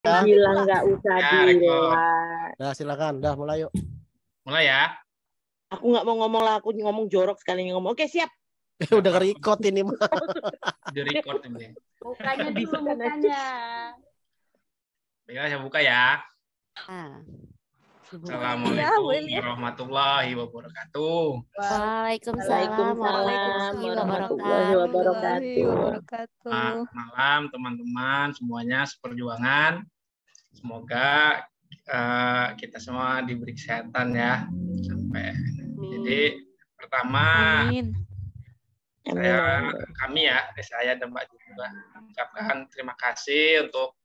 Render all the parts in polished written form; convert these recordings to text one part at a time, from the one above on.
Ya. Bilang nggak usah Ya, dilihat. Nah, silakan. Dah, mulai yuk. Mulai ya. Aku nggak mau ngomong lah, aku ngomong jorok sekali ngomong. Oke, siap. Udah nge-record ini mah. Di record ini. Mukanya dulu, Bisa kan mukanya. Baiklah, saya buka ya. Ah. Assalamualaikum warahmatullahi wabarakatuh. Waalaikumsalam warahmatullahi wabarakatuh. Selamat malam teman-teman semuanya seperjuangan. Semoga kita semua diberi kesehatan ya sampai. Jadi pertama saya dan Mbak juga mengucapkan terima kasih untuk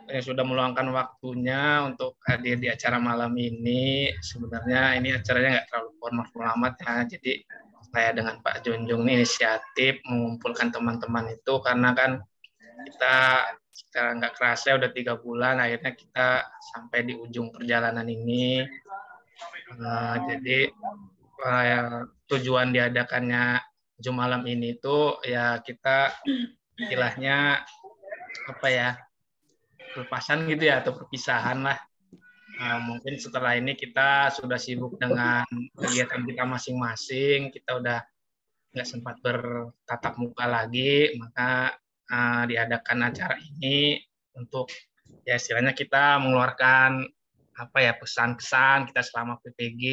yang sudah meluangkan waktunya untuk hadir di acara malam ini. Sebenarnya ini acaranya nggak terlalu formal amat ya. Jadi saya dengan Pak Junjung ini inisiatif mengumpulkan teman-teman itu karena kan kita nggak kerasa udah 3 bulan akhirnya kita sampai di ujung perjalanan ini. Jadi tujuan diadakannya Zoom malam ini itu ya kita istilahnya apa ya, pelepasan gitu ya atau perpisahan lah. Mungkin setelah ini kita sudah sibuk dengan kegiatan kita masing-masing, kita udah nggak sempat bertatap muka lagi, maka diadakan acara ini untuk ya istilahnya kita mengeluarkan apa ya pesan-pesan kita selama PPG.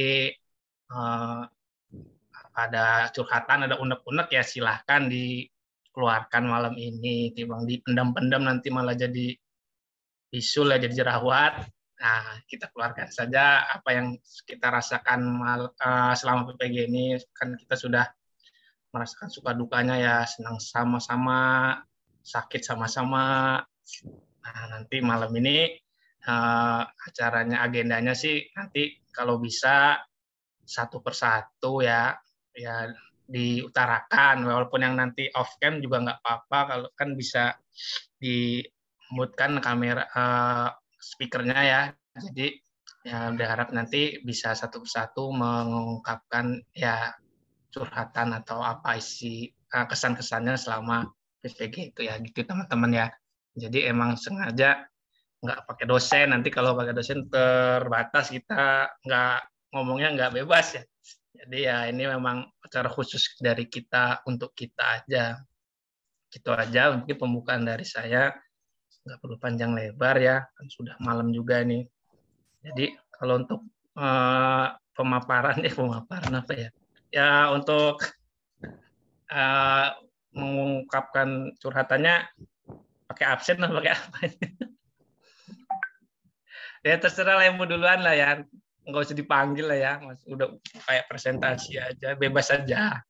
Ada curhatan, ada unek-unek ya silahkan dikeluarkan malam ini, timbang dipendam-pendam nanti malah jadi bisul ya, jadi jerawat. Nah, kita keluarkan saja apa yang kita rasakan selama PPG ini. Kan kita sudah merasakan suka dukanya ya, senang sama-sama, sakit sama-sama. Nah, nanti malam ini acaranya, agendanya sih nanti kalau bisa satu persatu ya diutarakan, walaupun yang nanti off cam juga nggak apa-apa, kalau kan bisa di mute-kan kamera speakernya ya. Jadi ya berharap nanti bisa satu persatu mengungkapkan ya curhatan atau apa isi kesan-kesannya selama PPG itu ya gitu teman-teman ya. Jadi emang sengaja nggak pakai dosen, nanti kalau pakai dosen terbatas, kita nggak ngomongnya nggak bebas ya. Jadi ya ini memang acara khusus dari kita untuk kita aja. Gitu aja mungkin pembukaan dari saya. Nggak perlu panjang lebar ya, kan sudah malam juga nih. Jadi kalau untuk pemaparan apa ya? Ya untuk mengungkapkan curhatannya pakai absen atau pakai apa? Ya terserah lah yang mau duluan lah ya. Nggak usah dipanggil lah ya, Mas. Udah kayak presentasi aja, bebas aja.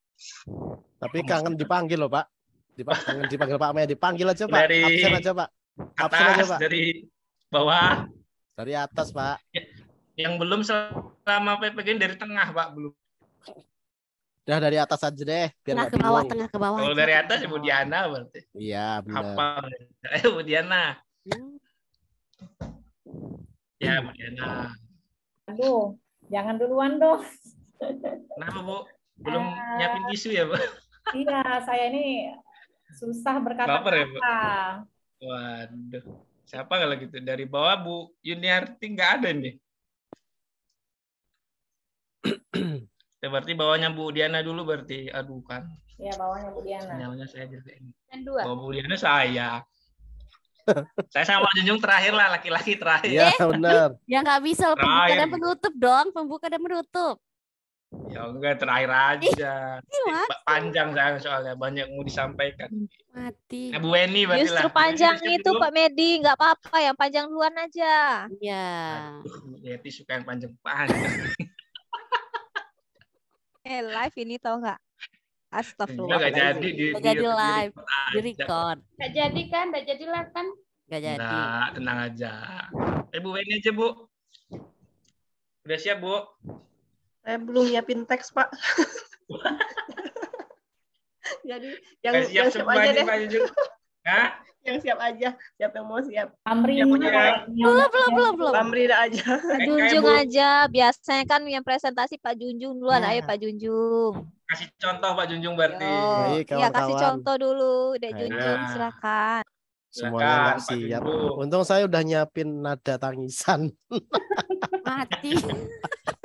Tapi kangen dipanggil loh, Pak. Kangen dipanggil Pak Maya, dipanggil aja, Pak. Dari Absen aja, Pak. Absen atas, aja, Pak. dari bawah. Dari atas, Pak. Yang belum selama PPG dari tengah, Pak, belum. Udah dari atas aja deh, biar Tengah nggak ke bawah, bingung. tengah ke bawah. Kalau aja. dari atas Ibu Diana berarti. Iya, benar. Apa? Bu Diana. Ya, Bu Diana. Aduh, jangan duluan dong. Kenapa, Bu? Belum nyiapin tisu ya, Bu? Iya, saya ini susah Baper ya, Bu? berkata-kata. Waduh. Siapa kalau gitu? Dari bawah Bu Yuniarti nggak ada nih. Ya, berarti bawahnya Bu Diana dulu berarti. Aduh kan. Iya, bawahnya Bu Diana. Nyalanya saya jadi. Dan 2. Bawah Bu Diana saya. Saya sama Junjung terakhir lah, laki-laki terakhir. Iya, benar. Ya nggak bisa loh, pembuka Terakhir. dan penutup dong, pembuka dan penutup. Ya enggak, terakhir aja. Mati. Panjang saya soalnya, banyak mau disampaikan. Mati. Bu Weni berarti Justru lah. panjang Bu Weni itu dulu. Pak Medi, nggak apa-apa, yang panjang duluan aja. Iya. Aduh, Bu Yeti suka yang panjang-panjang. Live ini tau nggak? Enggak Astagfirullah. jadi Nggak jadi live, di record. Nggak jadi kan? Nggak jadi live kan? Nggak jadi. Enggak, tenang aja. Bu Weni aja, Bu. Udah siap, Bu? Saya belum nyiapin teks, Pak. Jadi yang Siap siap semua aja nih, deh. Pak Junjung. Hah? Yang siap aja. Siapa yang mau siap? Amri Ya, ini punya. Belum. Pamrida aja. Pak Kayak Junjung Bu. aja. Biasanya kan yang presentasi Pak Junjung duluan. Nah. Ayo Pak Junjung. Kasih contoh Pak Junjung berarti. Yo. Baik, Iya, kasih kawan-kawan. contoh dulu. Dek Ayo. Junjung, silakan. semuanya nggak Silakan, Pak siap. Junjung. Untung saya udah nyiapin nada tangisan. Mati.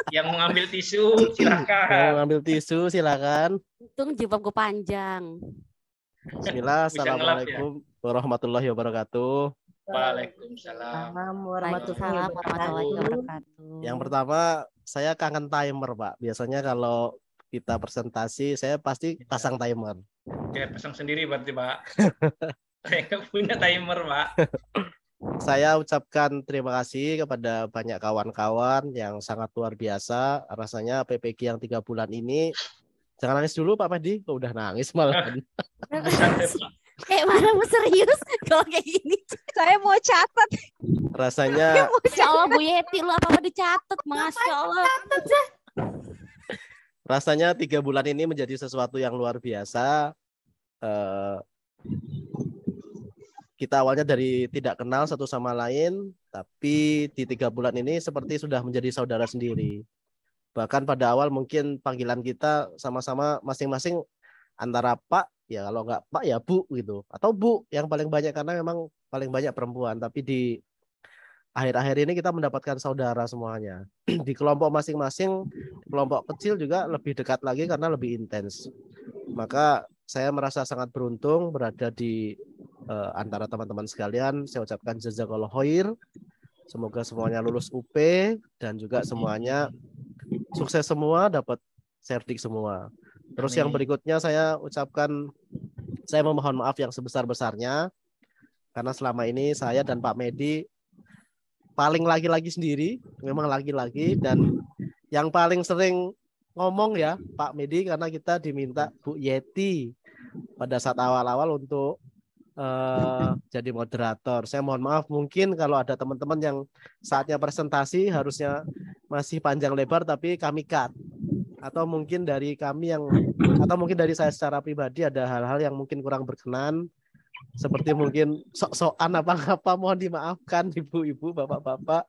Yang mau ngambil tisu, Mau silakan. ngambil tisu silakan. Untung jilbab gue panjang. Bismillah. Bisa ngelap ya. Assalamualaikum warahmatullahi wabarakatuh. Waalaikumsalam. Waalaikumsalam warahmatullahi wabarakatuh. Yang pertama, saya kangen timer, Pak. Biasanya kalau kita presentasi, saya pasti pasang timer. Biar pasang sendiri berarti, Pak. Saya nggak punya timer, Pak. Saya ucapkan terima kasih kepada banyak kawan-kawan yang sangat luar biasa. Rasanya PPG yang 3 bulan ini, jangan nangis dulu Pak Medi, kok udah nangis malah. Santai, Pak. Mana mau serius kalau kayak gini? Saya mau catat. Rasanya Masya Allah Bu Yeti lu apa-apa dicatat. Masya Allah. rasanya 3 bulan ini menjadi sesuatu yang luar biasa. Kita awalnya dari tidak kenal satu sama lain, tapi di 3 bulan ini seperti sudah menjadi saudara sendiri. Bahkan pada awal mungkin panggilan kita sama-sama masing-masing antara Pak, ya kalau nggak Pak ya Bu gitu, atau Bu yang paling banyak karena memang paling banyak perempuan. Tapi di akhir-akhir ini kita mendapatkan saudara semuanya. Di kelompok masing-masing, kelompok kecil juga lebih dekat lagi karena lebih intens. Maka saya merasa sangat beruntung berada di antara teman-teman sekalian. Saya ucapkan jazakallahu khair. Semoga semuanya lulus UP dan juga semuanya sukses semua, dapat sertik semua. Terus yang berikutnya saya ucapkan, saya memohon maaf yang sebesar-besarnya karena selama ini saya dan Pak Medi paling laki-laki sendiri, memang laki-laki, dan yang paling sering ngomong ya Pak Medi karena kita diminta Bu Yeti pada saat awal-awal untuk jadi moderator. Saya mohon maaf, mungkin kalau ada teman-teman yang saatnya presentasi harusnya masih panjang lebar tapi kami cut. Atau mungkin dari kami atau mungkin dari saya secara pribadi ada hal-hal yang mungkin kurang berkenan. Seperti mungkin sok-sokan apa-apa, mohon dimaafkan ibu-ibu, bapak-bapak.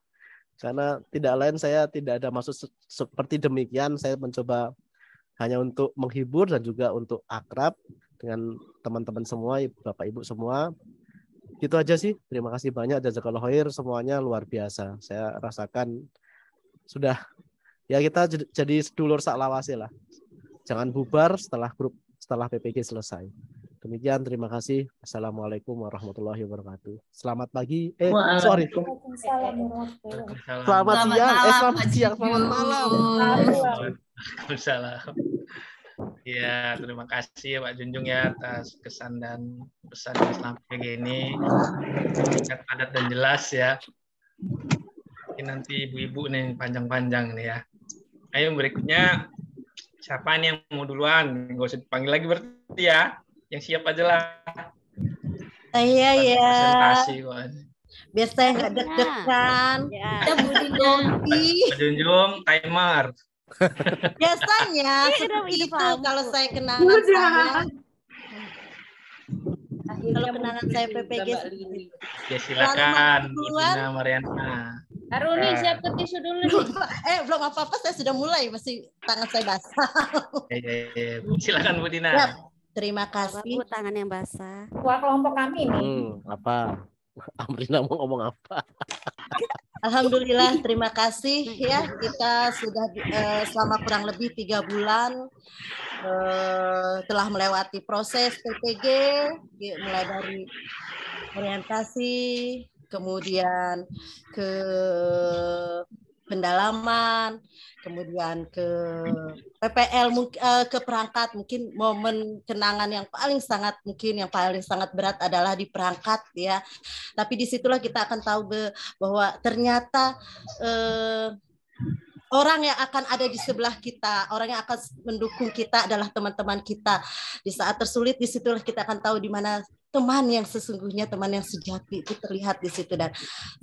Karena tidak lain saya tidak ada maksud seperti demikian. Saya mencoba hanya untuk menghibur dan juga untuk akrab dengan teman-teman semua, Bapak Ibu semua. Itu aja sih. Terima kasih banyak, jazakallahu khair, semuanya luar biasa. Saya rasakan sudah ya kita jadi sedulur sak lawase lah. Jangan bubar setelah PPG selesai. Demikian, terima kasih. Assalamualaikum warahmatullahi wabarakatuh. Selamat pagi. Sorry. Selamat siang, selamat malam. Waalaikumsalam. Ya, terima kasih Pak Junjung ya atas kesan dan pesan yang selama ini singkat, padat dan jelas ya. Mungkin nanti ibu-ibu nih panjang-panjang nih ya. Ayo berikutnya siapa nih yang mau duluan? Nggak usah dipanggil lagi berarti ya. Yang siap aja lah. Saya ya. Presentasi kok. Biar saya nggak deg-degan. Ya. Pak Junjung, timer. Biasanya seperti itu kalau saya kenangan saya. Kalau kenangan saya PPG seperti itu. Ya silakan, Budina Mariana. Aruni siap ke tisu dulu nih. Belum apa-apa, saya sudah mulai, masih tangan saya basah. Silakan Budina. Ya, terima kasih. Bu, tangan yang basah. Ketua kelompok kami nih. Apa? Amrina mau ngomong apa? Alhamdulillah, terima kasih ya. Kita sudah selama kurang lebih 3 bulan telah melewati proses PPG, mulai dari orientasi, kemudian ke pendalaman, kemudian ke PPL, ke perangkat. Mungkin momen kenangan yang paling sangat berat adalah di perangkat ya. Tapi disitulah kita akan tahu bahwa ternyata orang yang akan ada di sebelah kita, orang yang akan mendukung kita adalah teman-teman kita. Di saat tersulit, disitulah kita akan tahu di mana teman yang sesungguhnya, teman yang sejati itu terlihat di situ. Dan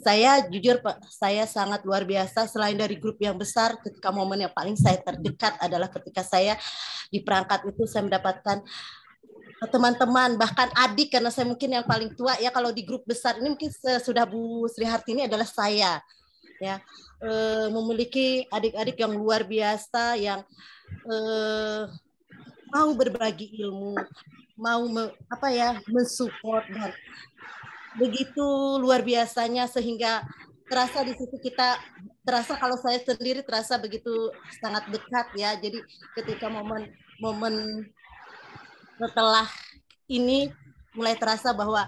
saya jujur Pak, saya sangat luar biasa. Selain dari grup yang besar, ketika momen yang paling saya terdekat adalah ketika saya di perangkat itu saya mendapatkan teman-teman, bahkan adik, karena saya mungkin yang paling tua ya. Kalau di grup besar ini mungkin sudah Bu Sri Hartini adalah saya ya, memiliki adik-adik yang luar biasa yang mau berbagi ilmu, mau mensupport, dan begitu luar biasanya sehingga terasa di situ kita terasa, kalau saya sendiri terasa begitu sangat dekat ya. Jadi ketika momen setelah ini mulai terasa bahwa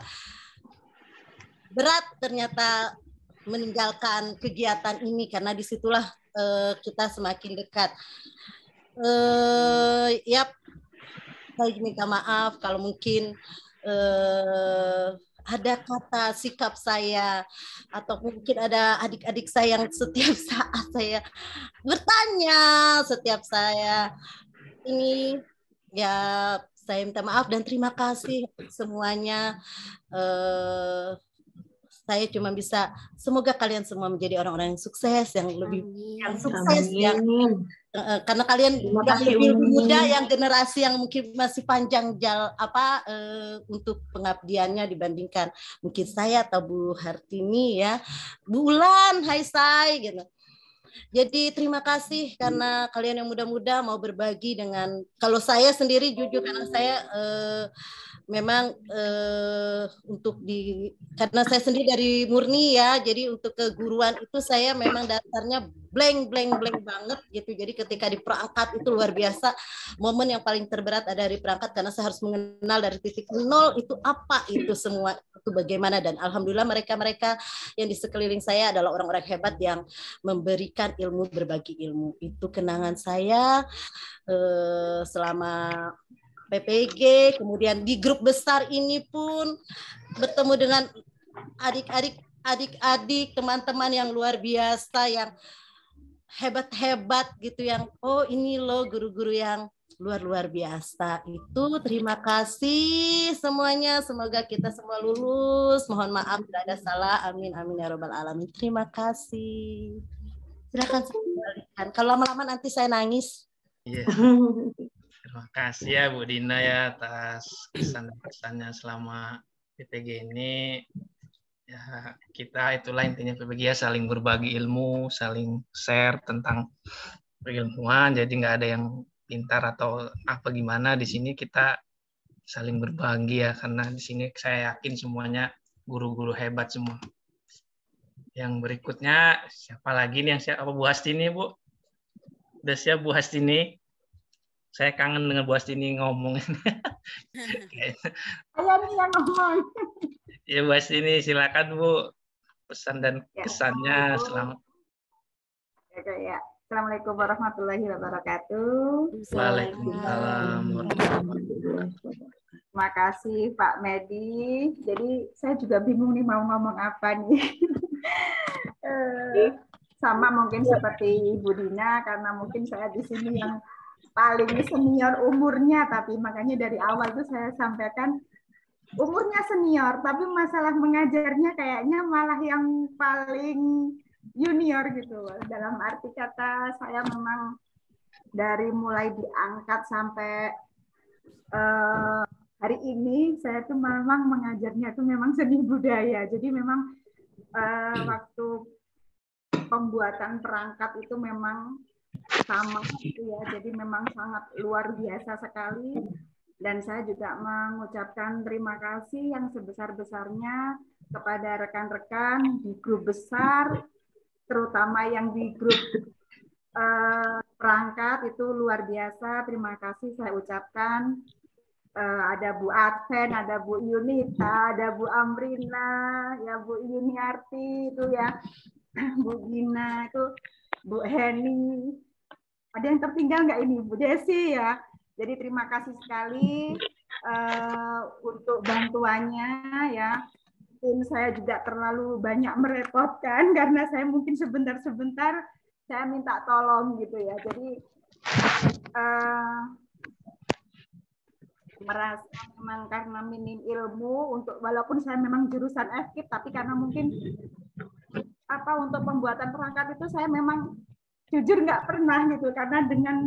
berat ternyata meninggalkan kegiatan ini, karena disitulah kita semakin dekat. Yap, saya minta maaf kalau mungkin ada kata sikap saya atau mungkin ada adik-adik saya yang setiap saat saya bertanya, setiap saya ini, ya saya minta maaf dan terima kasih semuanya. Saya cuma bisa, semoga kalian semua menjadi orang-orang yang sukses, yang lebih yang sukses, yang karena kalian yang lebih muda, yang generasi yang mungkin masih panjang untuk pengabdiannya dibandingkan mungkin saya atau Bu Hartini ya, Bu Ulan, Hai Say gitu. Jadi terima kasih karena kalian yang muda-muda mau berbagi dengan, kalau saya sendiri jujur karena saya memang karena saya sendiri dari murni ya, jadi untuk keguruan itu saya memang dasarnya blank banget gitu. Jadi ketika di perangkat itu luar biasa, momen yang paling terberat ada di perangkat karena saya harus mengenal dari titik nol itu apa itu semua itu bagaimana, dan alhamdulillah mereka yang di sekeliling saya adalah orang-orang hebat yang memberikan ilmu, berbagi ilmu. Itu kenangan saya selama PPG, kemudian di grup besar ini pun bertemu dengan adik-adik, teman-teman yang luar biasa, yang hebat-hebat gitu, yang oh ini loh guru-guru yang luar biasa. Itu terima kasih semuanya, semoga kita semua lulus. Mohon maaf tidak ada salah, amin ya robbal alamin. Terima kasih. Silakan saya kembalikan. Kalau lama-lama nanti saya nangis. Iya. Terima kasih ya Bu Dina ya atas kesan-kesannya selama PPG ini. Ya, kita itulah intinya PPG ya, saling berbagi ilmu, saling share tentang keilmuan. Jadi nggak ada yang pintar atau apa gimana, di sini kita saling berbagi ya, karena di sini saya yakin semuanya guru-guru hebat semua. Yang berikutnya siapa lagi nih yang siap? Apa Bu Hastini, Bu? Udah siap Bu Hastini? Saya kangen dengan Bu Hastini ngomong. Saya nih yang ngomong. Ya Bu Hastini, silakan Bu, pesan dan kesannya selama. Ya. Assalamualaikum warahmatullahi wabarakatuh. Waalaikumsalam warahmatullahi wabarakatuh. Terima kasih Pak Medi. Jadi saya juga bingung nih mau ngomong apa nih. Sama mungkin seperti Ibu Dina, karena mungkin saya di sini yang paling senior umurnya, tapi makanya dari awal tuh saya sampaikan umurnya senior, tapi masalah mengajarnya kayaknya malah yang paling junior gitu. Dalam arti kata saya memang dari mulai diangkat sampai hari ini saya tuh memang mengajarnya tuh memang seni budaya. Jadi memang waktu pembuatan perangkat itu memang sama gitu ya. Jadi memang sangat luar biasa sekali. Dan saya juga mengucapkan terima kasih yang sebesar-besarnya kepada rekan-rekan di grup besar, terutama yang di grup perangkat itu luar biasa. Terima kasih saya ucapkan. Ada Bu Adven, ada Bu Yunita, ada Bu Amrina, ya Bu Yuniarti itu ya, Bu Gina itu, Bu Heni. Ada yang tertinggal nggak ini? Bu Desi ya. Jadi terima kasih sekali untuk bantuannya ya. Mungkin saya juga terlalu banyak merepotkan karena saya mungkin sebentar-sebentar saya minta tolong gitu ya. Jadi merasa memang karena minim ilmu untuk, walaupun saya memang jurusan FKIP, tapi karena mungkin untuk pembuatan perangkat itu saya memang jujur nggak pernah gitu, karena dengan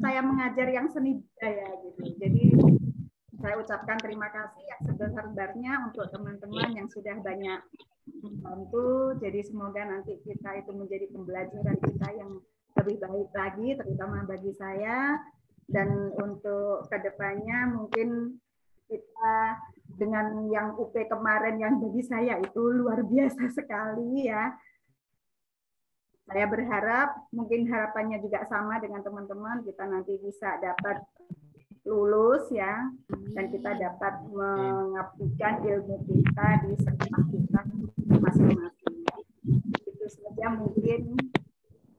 saya mengajar yang seni budaya gitu. Jadi saya ucapkan terima kasih yang sebesar-besarnya untuk teman-teman yang sudah banyak membantu. Jadi semoga nanti kita itu menjadi pembelajaran kita yang lebih baik lagi, terutama bagi saya. Dan untuk kedepannya mungkin kita dengan yang UP kemarin yang bagi saya itu luar biasa sekali ya. Saya berharap mungkin harapannya juga sama dengan teman-teman, kita nanti bisa dapat lulus ya, dan kita dapat mengabdikan ilmu kita di sekolah kita masing-masing. Itu saja mungkin.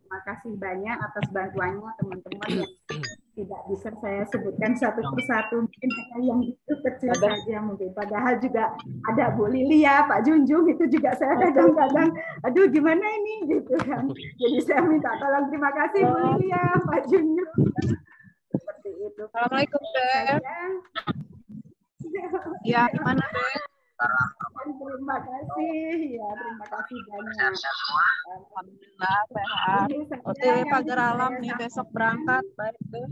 Terima kasih banyak atas bantuannya teman-teman yang tidak bisa saya sebutkan satu persatu, mungkin hanya yang itu kecil saja mungkin. Padahal juga ada Bu Lilia, Pak Junjung, itu juga saya kadang-kadang, aduh gimana ini gitu kan. Jadi saya minta tolong, terima kasih Bu Lilia, Pak Junjung. Seperti itu. Assalamualaikum, Beb. Ya, gimana, Beb? Terima kasih, ya terima kasih banyak. Alhamdulillah sehat. OTW pagar alam nih besok berangkat, baik tuh.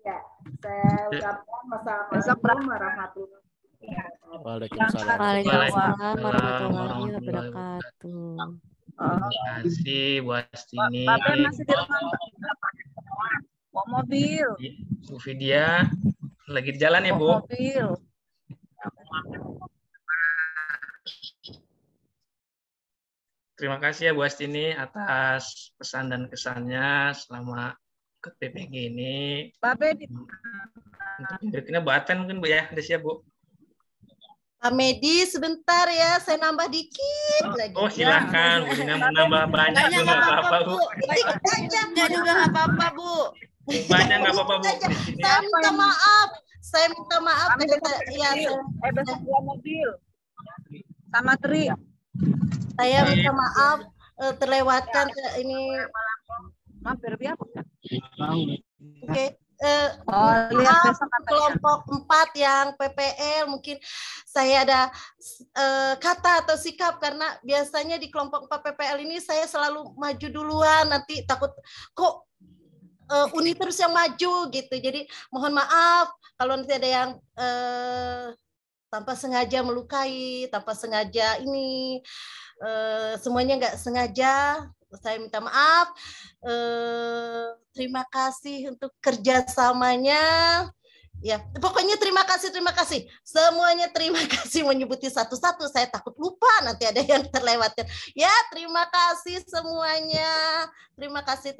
Ya, saya ucapkan wassalamualaikum warahmatullahi wabarakatuh. Waalaikumsalam. Waalaikumsalam warahmatullahi wabarakatuh. Terima kasih Bu Astini. Bapak masih di rumah, bawa mobil. Bu Vidya lagi di jalan ya Bu? Bawa mobil. Terima kasih ya Bu Astini atas pesan dan kesannya selama ke PPG ini. Bapak Untuk berikutnya Bu Aten mungkin Bu ya, udah siap Bu? Pak Medi sebentar ya, saya nambah dikit lagi. Oh silakan, Bu Dina mau nambah banyak juga nggak apa-apa Bu. Dikit aja. juga nggak apa-apa, Bu. Banyak nggak apa-apa Bu. Saya minta maaf. Saya minta maaf. Ya, besok bawa mobil. Sama Tri. saya minta maaf terlewatkan ini. Mampir biar. Oke. Lihat besok Kelompok 4 yang PPL mungkin saya ada kata atau sikap karena biasanya di kelompok 4 PPL ini saya selalu maju duluan, nanti takut kok Uni terus yang maju gitu. Jadi mohon maaf kalau nanti ada yang tanpa sengaja melukai, tanpa sengaja ini semuanya nggak sengaja. Saya minta maaf. Terima kasih untuk kerjasamanya. Ya, pokoknya terima kasih. Semuanya terima kasih, menyebuti satu-satu. Saya takut lupa nanti ada yang terlewatkan. Ya, terima kasih semuanya. Terima kasih.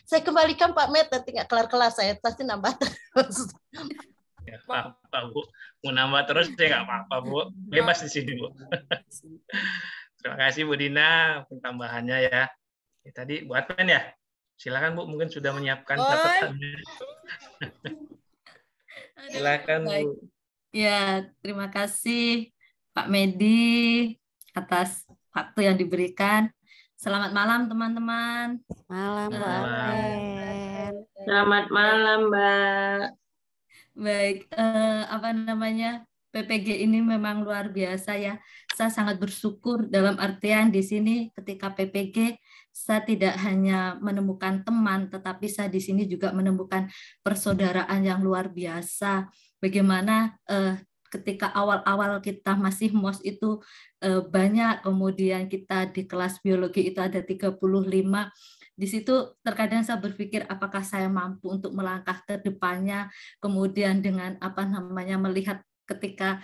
Saya kembalikan Pak Met, nanti nggak kelar-kelar, saya pasti nambah terus. Ya, apa Bu? Mau nambah terus ya nggak apa-apa Bu. Bebas di sini Bu. Terima kasih Bu Dina untuk tambahannya ya. Tadi Bu Adven ya. Silakan Bu, mungkin sudah menyiapkan catatannya. Silakan Bu. Ya, terima kasih Pak Medi atas waktu yang diberikan. Selamat malam teman-teman. Malam Mbak Adven. Selamat malam, Mbak. Baik, PPG ini memang luar biasa ya. Saya sangat bersyukur dalam artian di sini ketika PPG saya tidak hanya menemukan teman, tetapi saya di sini juga menemukan persaudaraan yang luar biasa. Bagaimana ketika awal-awal kita masih MOS itu banyak, kemudian kita di kelas biologi itu ada 35. Di situ terkadang saya berpikir apakah saya mampu untuk melangkah ke depannya, kemudian dengan melihat ketika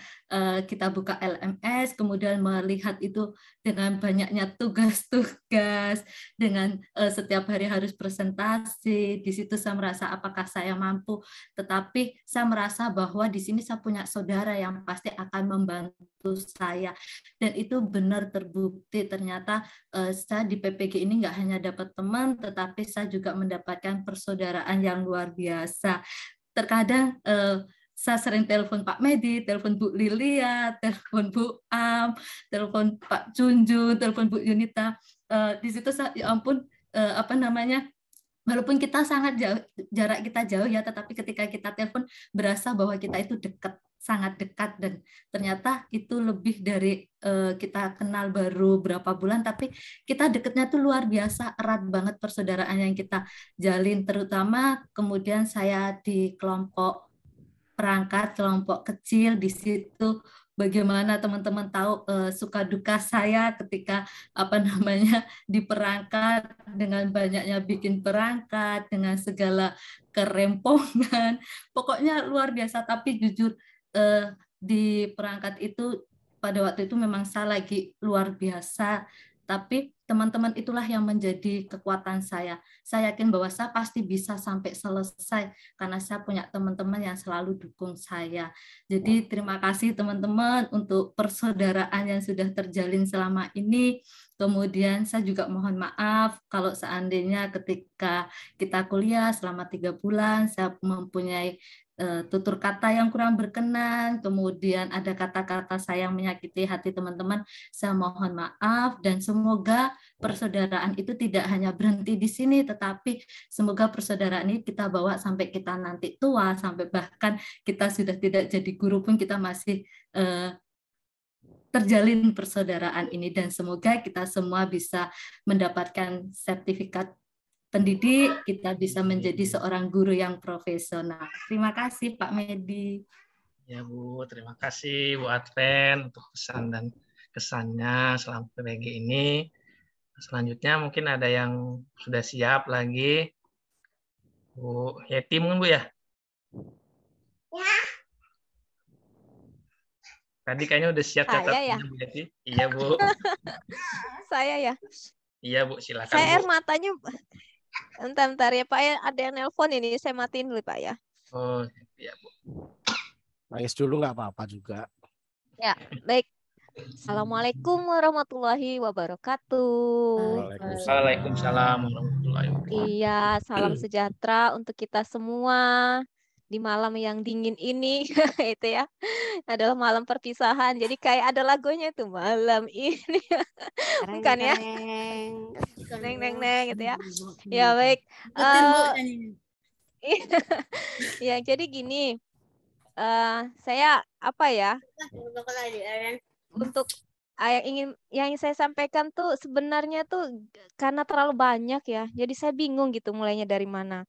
kita buka LMS, kemudian melihat itu dengan banyaknya tugas-tugas, dengan setiap hari harus presentasi, di situ saya merasa apakah saya mampu, tetapi saya merasa bahwa di sini saya punya saudara yang pasti akan membantu saya, dan itu benar terbukti. Ternyata saya di PPG ini nggak hanya dapat teman, tetapi saya juga mendapatkan persaudaraan yang luar biasa. Terkadang saya sering telepon Pak Medi, telepon Bu Lilia, telepon Bu Am, telepon Pak Junjun, telepon Bu Yunita. Di situ saya, ya ampun, walaupun kita sangat jauh, jarak kita jauh ya, tetapi ketika kita telepon berasa bahwa kita itu dekat, sangat dekat, dan ternyata itu lebih dari kita kenal baru berapa bulan, tapi kita dekatnya tuh luar biasa, erat banget persaudaraan yang kita jalin. Terutama kemudian saya di kelompok perangkat, kelompok kecil, di situ bagaimana teman-teman tahu suka duka saya ketika di perangkat, dengan banyaknya bikin perangkat, dengan segala kerempongan, pokoknya luar biasa. Tapi jujur di perangkat itu pada waktu itu memang saya lagi luar biasa, tapi teman-teman itulah yang menjadi kekuatan saya. Saya yakin bahwa saya pasti bisa sampai selesai karena saya punya teman-teman yang selalu dukung saya. Jadi terima kasih teman-teman untuk persaudaraan yang sudah terjalin selama ini. Kemudian saya juga mohon maaf kalau seandainya ketika kita kuliah selama 3 bulan saya mempunyai tutur kata yang kurang berkenan, kemudian ada kata-kata saya yang menyakiti hati teman-teman, saya mohon maaf dan semoga persaudaraan itu tidak hanya berhenti di sini, tetapi semoga persaudaraan ini kita bawa sampai kita nanti tua, sampai bahkan kita sudah tidak jadi guru pun kita masih terjalin persaudaraan ini, dan semoga kita semua bisa mendapatkan sertifikat pendidik, kita bisa menjadi seorang guru yang profesional. Terima kasih Pak Medi. Ya Bu, terima kasih Bu Adven untuk pesan dan kesannya selama PPG ini. Selanjutnya mungkin ada yang sudah siap lagi. Bu Yeti mungkin Bu ya? Ya. Tadi kayaknya udah siap Saya ya? Bu Yeti. Iya Bu. Saya ya? Iya Bu, silakan Saya Bu. air matanya... Bentar ya Pak ya, ada yang nelpon ini, saya matiin dulu Pak ya. Oh iya Bu. Nangis dulu nggak apa-apa juga. Ya, baik. Assalamualaikum warahmatullahi wabarakatuh. Waalaikumsalam warahmatullahi wabarakatuh. Iya, salam sejahtera untuk kita semua di malam yang dingin ini. Itu ya, adalah malam perpisahan. Jadi kayak ada lagunya itu, malam ini. Bukan ya? Neng neng neng gitu ya. Ya baik. Ya jadi gini, saya apa ya? Untuk yang saya sampaikan tuh sebenarnya tuh karena terlalu banyak ya. Jadi saya bingung gitu mulainya dari mana.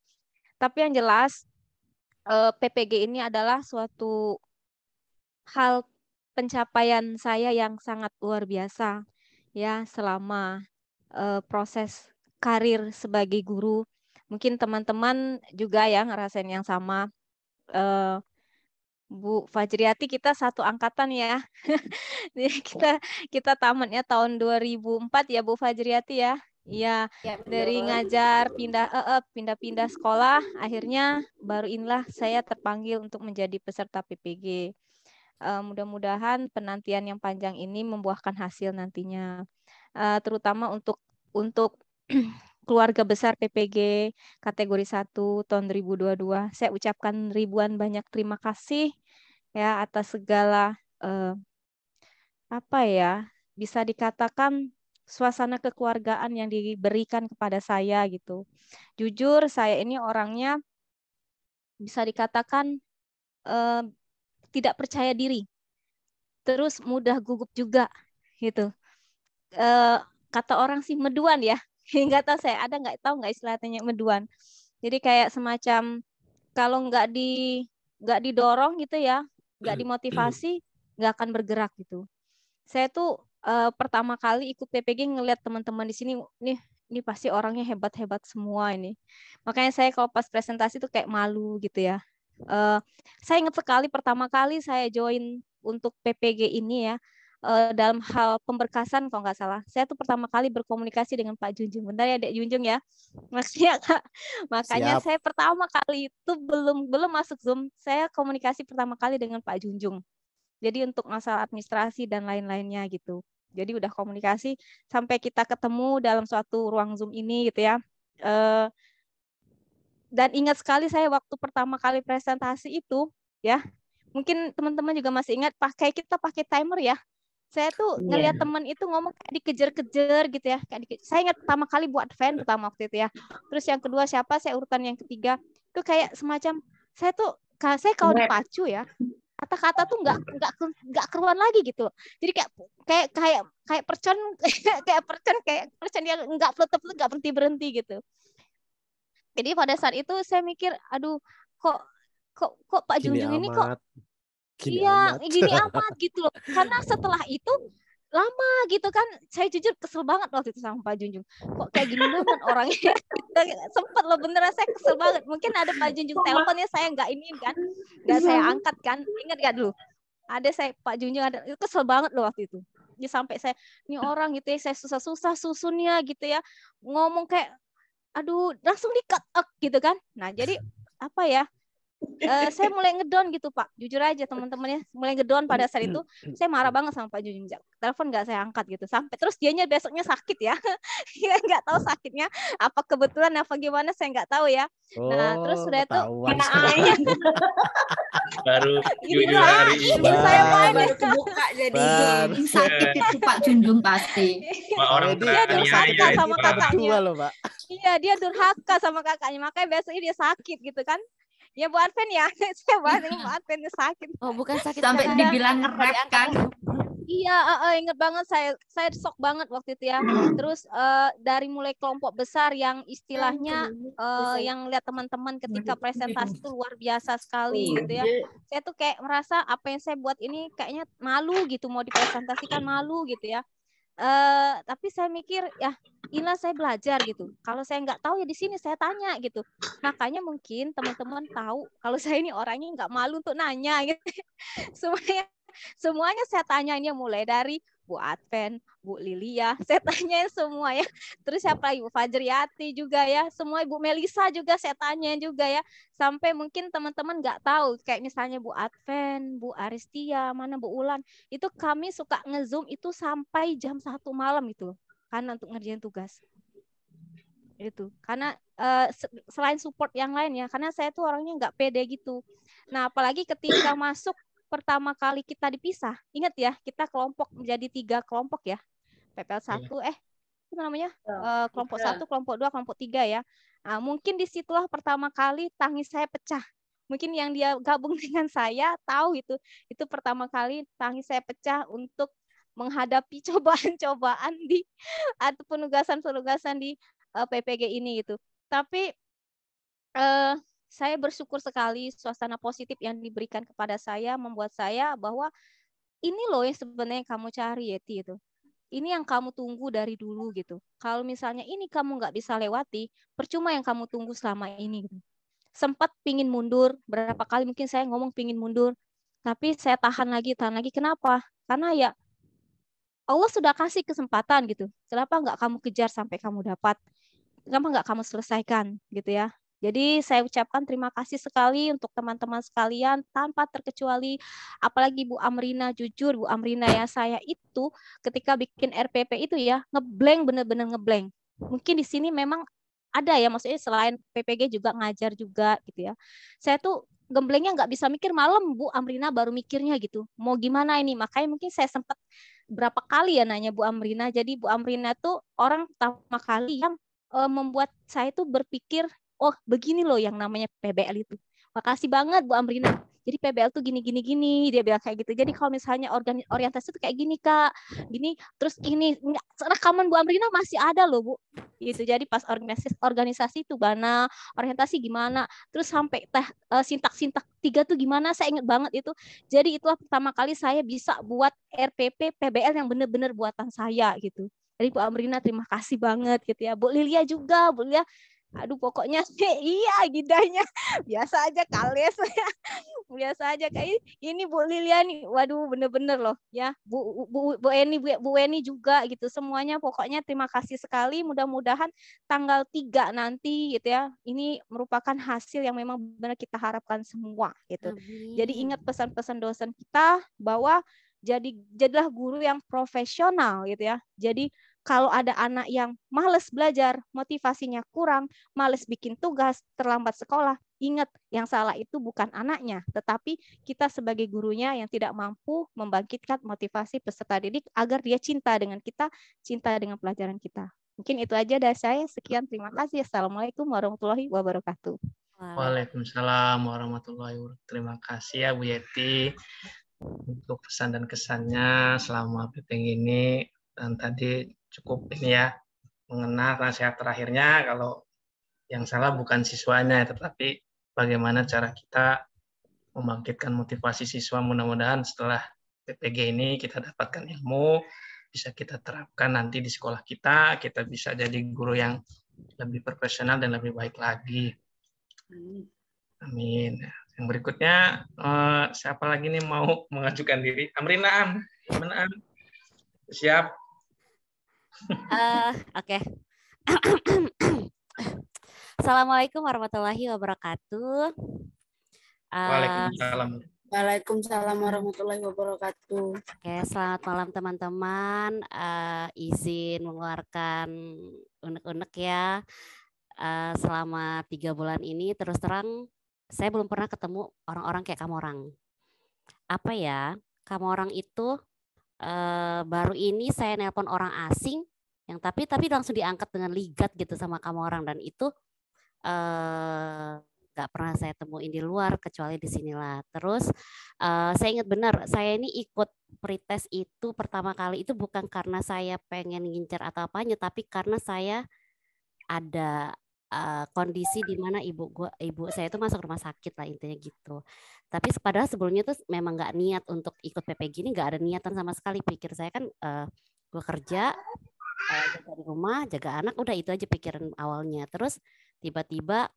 Tapi yang jelas PPG ini adalah suatu hal pencapaian saya yang sangat luar biasa ya selama proses karir sebagai guru. Mungkin teman-teman juga ya ngerasain yang sama. Bu Fajriati kita satu angkatan ya. Jadi kita tamatnya tahun 2004 ya Bu Fajriati ya. Iya, dari ngajar pindah-pindah sekolah, akhirnya baru inilah saya terpanggil untuk menjadi peserta PPG. Mudah-mudahan penantian yang panjang ini membuahkan hasil nantinya, terutama untuk keluarga besar PPG kategori 1 tahun 2022. Saya ucapkan ribuan banyak terima kasih ya atas segala bisa dikatakan suasana kekeluargaan yang diberikan kepada saya gitu. Jujur saya ini orangnya bisa dikatakan tidak percaya diri. Terus mudah gugup juga gitu. Kata orang sih meduan ya. Nggak tahu saya nggak tahu istilahnya meduan. Jadi kayak semacam kalau nggak didorong gitu ya, nggak dimotivasi, nggak akan bergerak gitu. Saya tuh pertama kali ikut PPG ngelihat teman-teman di sini, ini pasti orangnya hebat-hebat semua ini. Makanya saya kalau pas presentasi tuh kayak malu gitu ya. Saya ingat sekali pertama kali saya join untuk PPG ini ya, dalam hal pemberkasan kalau nggak salah. Saya tuh pertama kali berkomunikasi dengan Pak Junjung. Bentar ya Dek Junjung ya. Maksudnya Kak. Makanya saya pertama kali itu belum masuk Zoom, saya komunikasi pertama kali dengan Pak Junjung. Jadi untuk masalah administrasi dan lain-lainnya gitu. Jadi udah komunikasi sampai kita ketemu dalam suatu ruang Zoom ini gitu ya. Dan ingat sekali saya waktu pertama kali presentasi itu ya. Mungkin teman-teman juga masih ingat kita pakai timer ya. Saya tuh ngelihat teman itu ngomong kayak dikejar-kejar gitu ya. Saya ingat pertama kali buat fan pertama waktu itu ya. Terus yang kedua siapa? Saya urutan yang ketiga. Itu kayak semacam saya kalau dipacu ya. Kata-kata tuh nggak keruan lagi gitu. Jadi kayak percon yang nggak flut-flut nggak berhenti gitu. Jadi pada saat itu saya mikir, aduh kok Pak Junjung ini kok gini amat gitu loh. Karena setelah itu lama gitu kan. Saya jujur kesel banget waktu itu sama Pak Junjung. Kok kayak gini banget orangnya. Sempet loh beneran saya kesel banget. Mungkin ada Pak Junjung teleponnya saya nggak ini kan, nggak saya angkat kan. Ingat gak dulu? Ada saya Pak Junjung ada, itu kesel banget loh waktu itu. Ya, sampai saya ini orang gitu ya, saya susah-susah susunnya gitu ya, ngomong kayak aduh langsung di-cut gitu kan. Nah jadi apa ya, saya mulai ngedown gitu Pak, jujur aja teman-temannya mulai ngedown pada saat itu. Saya marah banget sama Pak Junjung, telepon nggak saya angkat gitu, sampai terus dianya besoknya sakit ya. Ya nggak tahu sakitnya apa kebetulan apa gimana, saya nggak tahu ya. Nah terus sudah itu baru jujur hari ini saya baru kebuka jadi sakit itu Pak Junjung pasti. Orang dia durhaka sama kakaknya loh, Pak. Iya dia durhaka sama kakaknya, makanya besoknya dia sakit gitu kan. Ya Bu Adven ya, saya bahas ini Bu Adven sakit. Oh bukan sakit sampai dibilang nge-rap kan. Iya, inget banget saya shock banget waktu itu ya. Terus dari mulai kelompok besar yang istilahnya yang lihat teman-teman ketika presentasi itu luar biasa sekali gitu ya. Saya tuh kayak merasa apa yang saya buat ini kayaknya malu gitu, mau dipresentasikan malu gitu ya. Tapi saya mikir ya inilah saya belajar gitu. Kalau saya nggak tahu ya di sini saya tanya gitu. Makanya mungkin teman-teman tahu kalau saya ini orangnya nggak malu untuk nanya gitu. Semuanya saya tanyainnya, mulai dari Bu Adven, Bu Lilia, saya tanyain semua ya. Terus siapa Ibu Fajriati juga ya, semua Ibu Melisa juga saya tanyain juga ya. Sampai mungkin teman-teman nggak tahu, kayak misalnya Bu Adven, Bu Aristia, mana Bu Ulan, itu kami suka nge-zoom itu sampai jam 1 malam itu, karena untuk ngerjain tugas. Itu karena selain support yang lain ya, karena saya tuh orangnya nggak pede gitu. Nah apalagi ketika masuk pertama kali kita dipisah, ingat ya kita kelompok menjadi 3 kelompok ya, PPL 1 itu namanya kelompok 1, kelompok 2, kelompok 3 ya. Nah, mungkin disitulah pertama kali tangis saya pecah. Mungkin yang dia gabung dengan saya tahu itu pertama kali tangis saya pecah untuk menghadapi cobaan-cobaan di atau penugasan-penugasan di PPG ini gitu. Tapi saya bersyukur sekali suasana positif yang diberikan kepada saya membuat saya bahwa ini loh yang sebenarnya kamu cari Yeti itu. Ini yang kamu tunggu dari dulu gitu. Kalau misalnya ini kamu nggak bisa lewati, percuma yang kamu tunggu selama ini gitu. Sempat pingin mundur, berapa kali mungkin saya ngomong pingin mundur, tapi saya tahan lagi. Kenapa? Karena ya Allah sudah kasih kesempatan gitu. Kenapa nggak kamu kejar sampai kamu dapat? Kenapa nggak kamu selesaikan gitu ya? Jadi saya ucapkan terima kasih sekali untuk teman-teman sekalian tanpa terkecuali, apalagi Bu Amrina. Jujur Bu Amrina ya, saya itu ketika bikin RPP itu ya ngeblank, bener-bener ngeblank. Mungkin di sini memang ada ya, maksudnya selain PPG juga ngajar juga gitu ya. Saya tuh gemblengnya nggak bisa mikir, malam Bu Amrina baru mikirnya gitu. Mau gimana ini? Makanya mungkin saya sempat berapa kali ya nanya Bu Amrina. Jadi Bu Amrina tuh orang pertama kali yang membuat saya tuh berpikir, oh begini loh yang namanya PBL itu. Makasih banget Bu Amrina. Jadi PBL tuh gini, dia bilang kayak gitu. Jadi kalau misalnya orientasi tuh kayak gini Kak, gini, terus ini rekaman Bu Amrina masih ada loh Bu. Gitu. Jadi pas organisasi itu gimana, orientasi gimana, terus sampai sintak-sintak 3 tuh gimana, saya ingat banget itu. Jadi itulah pertama kali saya bisa buat RPP PBL yang benar-benar buatan saya gitu. Jadi Bu Amrina terima kasih banget gitu ya. Bu Lilia juga, Bu Lilia, aduh pokoknya iya gidanya biasa aja kales biasa aja kayak ini Bu Lilia nih, waduh bener-bener loh ya. Bu Eni juga gitu, semuanya pokoknya terima kasih sekali. Mudah-mudahan tanggal 3 nanti gitu ya, ini merupakan hasil yang memang benar kita harapkan semua gitu. Jadi ingat pesan-pesan dosen kita bahwa jadilah guru yang profesional gitu ya. Jadi kalau ada anak yang males belajar, motivasinya kurang, males bikin tugas, terlambat sekolah, ingat yang salah itu bukan anaknya, tetapi kita sebagai gurunya yang tidak mampu membangkitkan motivasi peserta didik agar dia cinta dengan kita, cinta dengan pelajaran kita. Mungkin itu aja dari saya. Sekian, terima kasih. Assalamualaikum warahmatullahi wabarakatuh. Waalaikumsalam warahmatullahi wabarakatuh. Terima kasih ya Bu Yeti untuk pesan dan kesannya selama PPG ini. Dan tadi cukup ini ya, mengenal nasihat terakhirnya kalau yang salah bukan siswanya, tetapi bagaimana cara kita membangkitkan motivasi siswa. Mudah-mudahan setelah PPG ini kita dapatkan ilmu, bisa kita terapkan nanti di sekolah kita bisa jadi guru yang lebih profesional dan lebih baik lagi. Amin. Yang berikutnya, siapa lagi nih mau mengajukan diri? Amrina, gimana Am? Siap? Oke. Assalamualaikum warahmatullahi wabarakatuh. Waalaikumsalam. Waalaikumsalam warahmatullahi wabarakatuh. Oke, selamat malam teman-teman. Izin mengeluarkan unek-unek ya. Selama 3 bulan ini terus terang saya belum pernah ketemu orang-orang kayak kamu orang. Apa ya? Kamu orang itu baru ini saya nelpon orang asing yang tapi langsung diangkat dengan ligat gitu sama kamu orang, dan itu nggak pernah saya temuin di luar kecuali di sinilah. Terus saya ingat benar, saya ini ikut pretest itu pertama kali itu bukan karena saya pengen ngincer atau apanya, tapi karena saya ada kondisi di mana ibu saya itu masuk rumah sakit lah, intinya gitu. Tapi padahal sebelumnya tuh memang nggak niat untuk ikut PPG ini, nggak ada niatan sama sekali. Pikir saya kan gue kerja, jaga di rumah, jaga anak, udah itu aja pikiran awalnya. Terus tiba-tiba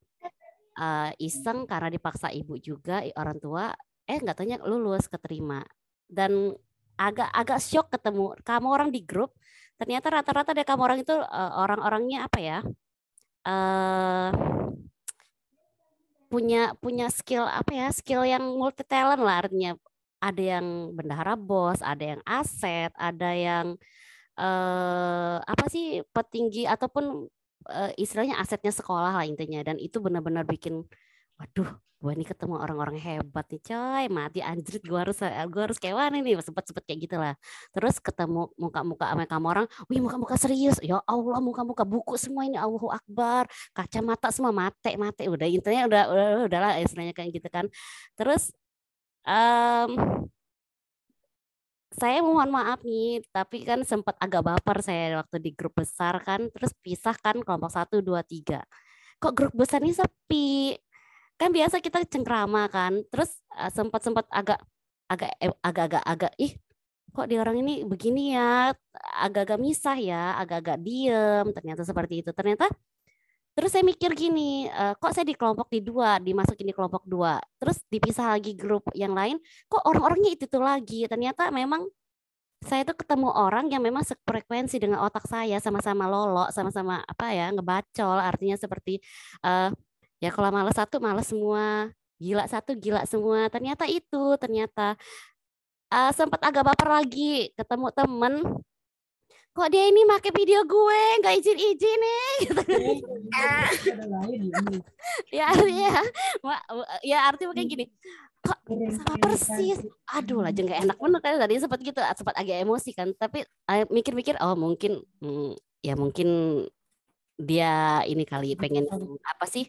iseng karena dipaksa ibu juga, orang tua, nggak tanya lulus, keterima. Dan agak shock ketemu kamu orang di grup. Ternyata rata-rata dari kamu orang itu orang-orangnya apa ya? Punya skill apa ya, skill yang multi talent lah, artinya ada yang bendahara bos, ada yang aset, ada yang apa sih petinggi ataupun istilahnya asetnya sekolah lah intinya. Dan itu benar-benar bikin waduh, gue nih ketemu orang-orang hebat nih coy, mati anjrit, gue harus kayak mana nih, sempet kayak gitulah. Terus ketemu muka-muka sama kamu orang, wih muka-muka serius, ya Allah, muka-muka buku semua ini, Allahu Akbar, kacamata semua mate, udah intinya udahlah istilahnya kayak gitu kan. Terus saya mohon maaf nih, tapi kan sempat agak baper saya waktu di grup besar kan, terus pisahkan kelompok 1, 2, 3. Kok grup besar ini sepi? Kan biasa kita cengkrama kan, terus sempat agak kok di orang ini begini ya, agak misah ya, agak diem, ternyata seperti itu. Terus saya mikir gini, kok saya di kelompok dimasukin di kelompok 2, terus dipisah lagi grup yang lain, kok orang-orangnya itu lagi. Ternyata memang saya tuh ketemu orang yang memang sefrekuensi dengan otak saya, sama-sama lolo, sama-sama apa ya, ngebacol, artinya seperti ya kalau malas satu malas semua, gila satu gila semua. Ternyata sempat agak baper lagi ketemu temen, kok dia ini pakai video gue nggak izin nih gitu. Artinya kayak gini, kok sama persis, aduh lah nggak enak bener kan, tadi sempat gitu, sempat agak emosi kan. Tapi mikir-mikir, oh mungkin dia ini kali pengen apa sih,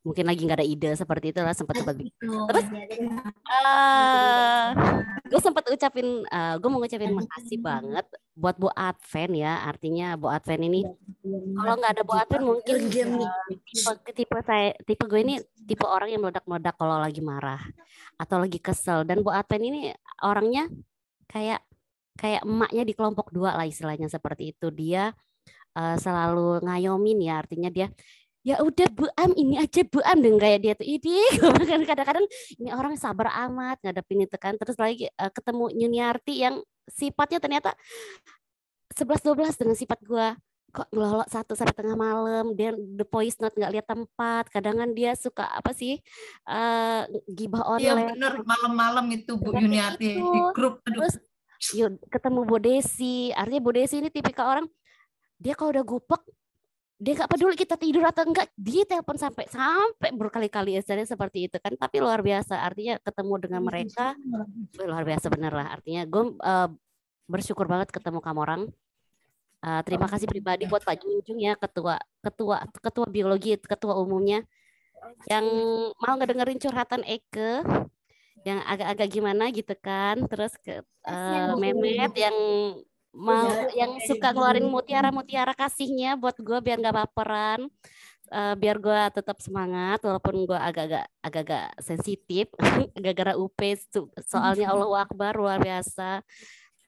mungkin lagi nggak ada ide seperti itu lah, sempat begitu. Terus gue mau ngucapin makasih banget buat Bu Adven ya. Artinya Bu Adven ini, kalau nggak ada Bu Adven mungkin tipe gue ini tipe orang yang meledak-meledak kalau lagi marah atau lagi kesel. Dan Bu Adven ini orangnya kayak emaknya di kelompok 2 lah istilahnya, seperti itu. Dia selalu ngayomin ya, artinya dia ya udah Bu Am, ini aja Bu Am, dengan kayak dia tuh ini kadang-kadang ini orang sabar amat ngadepin itu kan. Terus lagi ketemu Yuniarti yang sifatnya ternyata 11-12 dengan sifat gue, kok ngelolok 1 sampai tengah malam, dia the voice note nggak lihat tempat, kadang dia suka apa sih gibah online. Iya bener, malam-malam itu Bu Yuniarti di grup. Terus ketemu Bu Desi, artinya Bu Desi ini tipikal orang, dia kalau udah gupek dia nggak peduli kita tidur atau enggak, dia telepon sampai berkali-kali istilahnya seperti itu kan. Tapi luar biasa, artinya ketemu dengan mereka luar biasa bener lah. Artinya gue bersyukur banget ketemu kamu orang. Terima kasih pribadi buat Pak Junjung ya, ketua biologi, ketua umumnya, yang mau ngedengerin curhatan Eke yang agak-agak gimana gitu kan. Terus Mehmet yang suka ngeluarin mutiara kasihnya buat gue biar nggak baperan, biar gue tetap semangat walaupun gue agak-agak sensitif gara-gara UP soalnya. Allahu Akbar, luar biasa.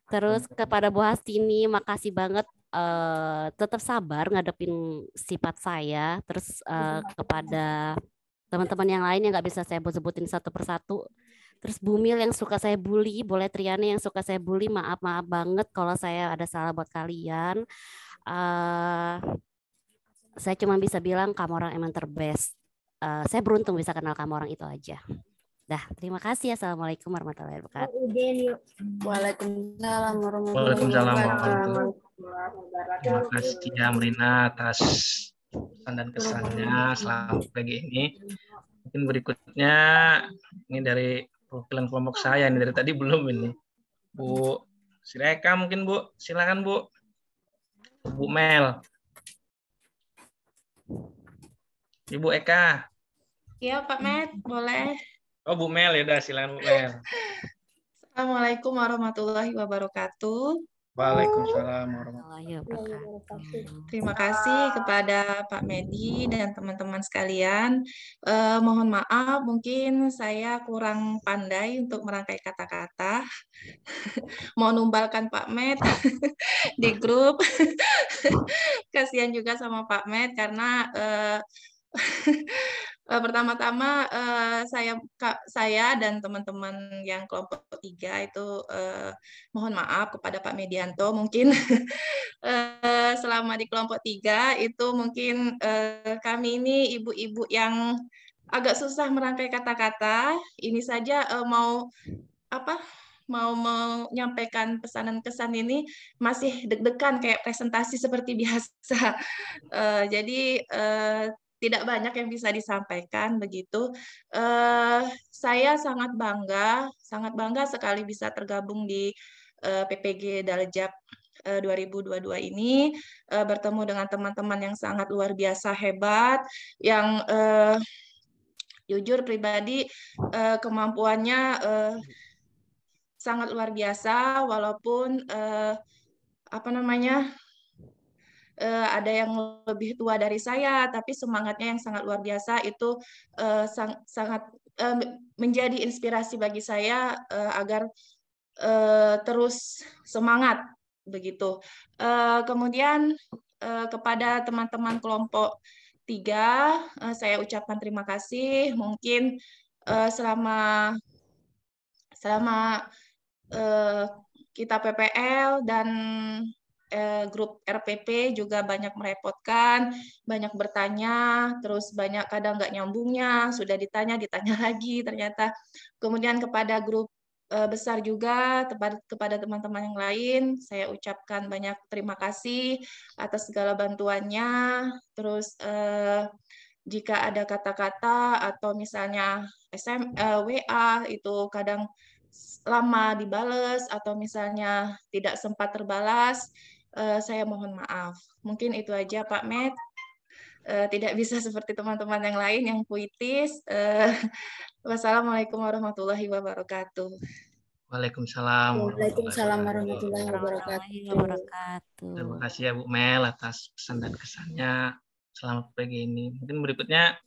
Terus kepada Bu Hastini, makasih banget. Tetap sabar ngadepin sifat saya. Terus kepada teman-teman yang lain yang nggak bisa saya sebutin satu persatu. Terus Bumil yang suka saya bully, boleh Triana yang suka saya bully, maaf banget kalau saya ada salah buat kalian. Saya cuma bisa bilang kamu orang emang terbest. Saya beruntung bisa kenal kamu orang itu aja. Dah, terima kasih. Assalamualaikum warahmatullahi wabarakatuh. Waalaikumsalam warahmatullahi Waalaikumsalam wabarakatuh. Terima kasih Amrina atas pesan dan kesannya selama pagi ini. Mungkin berikutnya ini dari perwakilan kelompok saya, ini dari tadi belum ini. Bu Sireka mungkin Bu, silakan Bu. Bu Mel. Ibu Eka. Iya Pak Med, boleh. Oh Bu Mel, ya udah silakan Bu Mel. Assalamualaikum warahmatullahi wabarakatuh. Waalaikumsalam warahmatullahi wabarakatuh. Terima kasih kepada Pak Medi dan teman-teman sekalian. Mohon maaf, mungkin saya kurang pandai untuk merangkai kata-kata. Mau numbalkan Pak Med di grup. Kasihan juga sama Pak Med karena pertama-tama saya dan teman-teman yang kelompok 3 itu mohon maaf kepada Pak Medianto, mungkin selama di kelompok 3 itu mungkin kami ini ibu-ibu yang agak susah merangkai kata-kata. Ini saja mau menyampaikan pesanan kesan ini masih deg-degan kayak presentasi seperti biasa. Jadi tidak banyak yang bisa disampaikan begitu. Saya sangat bangga sekali bisa tergabung di PPG Daljab 2022 ini, bertemu dengan teman-teman yang sangat luar biasa hebat, yang jujur pribadi kemampuannya sangat luar biasa, walaupun ada yang lebih tua dari saya, tapi semangatnya yang sangat luar biasa itu sangat menjadi inspirasi bagi saya agar terus semangat begitu. Kemudian kepada teman-teman kelompok 3, saya ucapkan terima kasih. Mungkin selama kita PPL dan grup RPP juga banyak merepotkan, banyak bertanya, terus banyak kadang nggak nyambungnya, sudah ditanya lagi ternyata. Kemudian kepada grup besar juga, kepada teman-teman yang lain, saya ucapkan banyak terima kasih atas segala bantuannya. Terus jika ada kata-kata atau misalnya WA itu kadang lama dibales atau misalnya tidak sempat terbalas, saya mohon maaf. Mungkin itu aja Pak Med. Tidak bisa seperti teman-teman yang lain yang puitis. Wassalamualaikum warahmatullahi wabarakatuh. Waalaikumsalam warahmatullahi wabarakatuh. Terima kasih ya Bu Mel atas pesan dan kesannya selama pagi ini. Mungkin berikutnya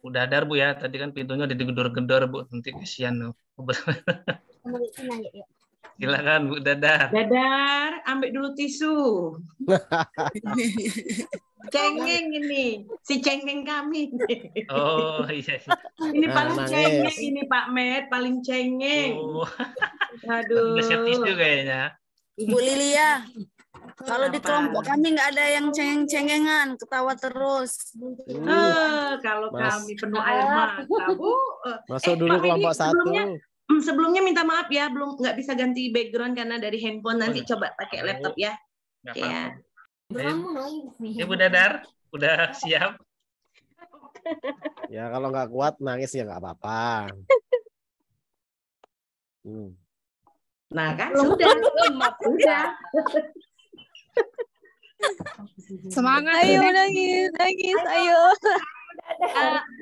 Bu Dadar Bu ya. Tadi kan pintunya udah digedor-gedor Bu. Nanti kesian. Silakan Bu Dadar. Dadar, ambil dulu tisu. Cengeng ini, si cengeng kami. Oh iya. Ini paling cengeng ini Pak Med, paling cengeng. Oh. Aduh. Nggak siap tisu kayaknya. Ibu Lilia, kalau di kelompok kami nggak ada yang cengeng-cengengan, ketawa terus. Kalau kami penuh air mata, Bu. Masuk dulu kelompok 1. Sebelumnya minta maaf ya, belum nggak bisa ganti background karena dari handphone. Nanti coba pakai laptop ya. Ya. Ibu Dadar, udah siap? Ya kalau nggak kuat nangis ya nggak apa-apa. Nah kan sudah. Semangat. Ayo nangis, ayo.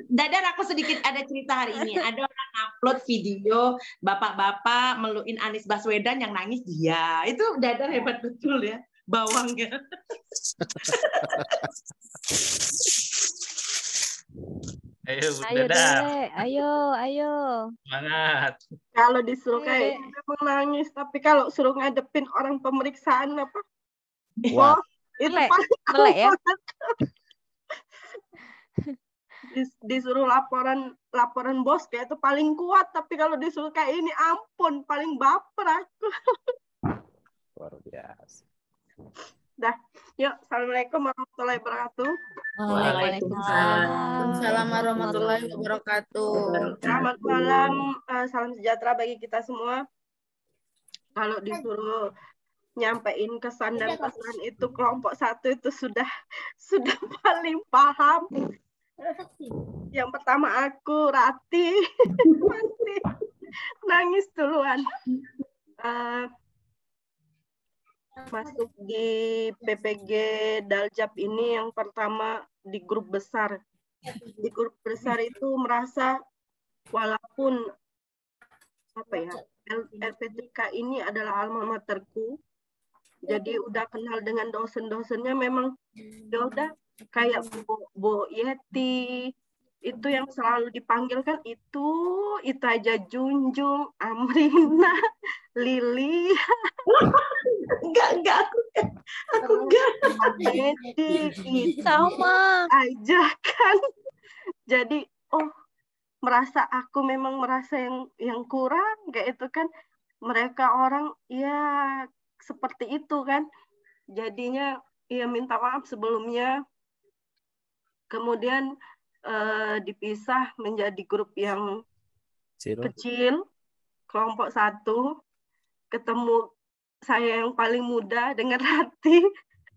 Dadar, aku sedikit ada cerita hari ini. Ada orang upload video bapak-bapak meluin Anies Baswedan yang nangis dia. Itu Dadar hebat betul ya, bawangnya. Ayo Bu Ayo Dadar. Dek, ayo. Semangat. Kalau disuruh Ayo, kayak Dek. ini memang nangis, tapi kalau suruh ngadepin orang pemeriksaan apa, Wah, bos, itu Melek, paling melek ya. kuat. Disuruh laporan bos kayak itu paling kuat, tapi kalau disuruh kayak ini ampun, paling baper aku. luar biasa. Dah, yuk, assalamualaikum warahmatullahi wabarakatuh. Waalaikumsalam warahmatullahi wabarakatuh. Selamat malam, salam sejahtera bagi kita semua. Kalau disuruh nyampein kesan dan pesan itu kelompok 1 itu sudah paling paham. Yang pertama aku Rati masih nangis duluan. Masuk di PPG Daljab ini yang pertama di grup besar. Di grup besar itu merasa walaupun apa ya, LPTK ini adalah alma materku, jadi udah kenal dengan dosen-dosennya, memang ya udah kayak Bu Yeti itu yang selalu dipanggil kan itu aja, Junjung, Amrina, Lili. Enggak, aku enggak. Edi, Sama aja kan. Jadi merasa aku memang merasa yang kurang kayak itu kan. Mereka orang ya seperti itu kan. Jadinya ya minta maaf sebelumnya. Kemudian dipisah menjadi grup yang kecil, kelompok 1, ketemu saya yang paling muda dengan Rati,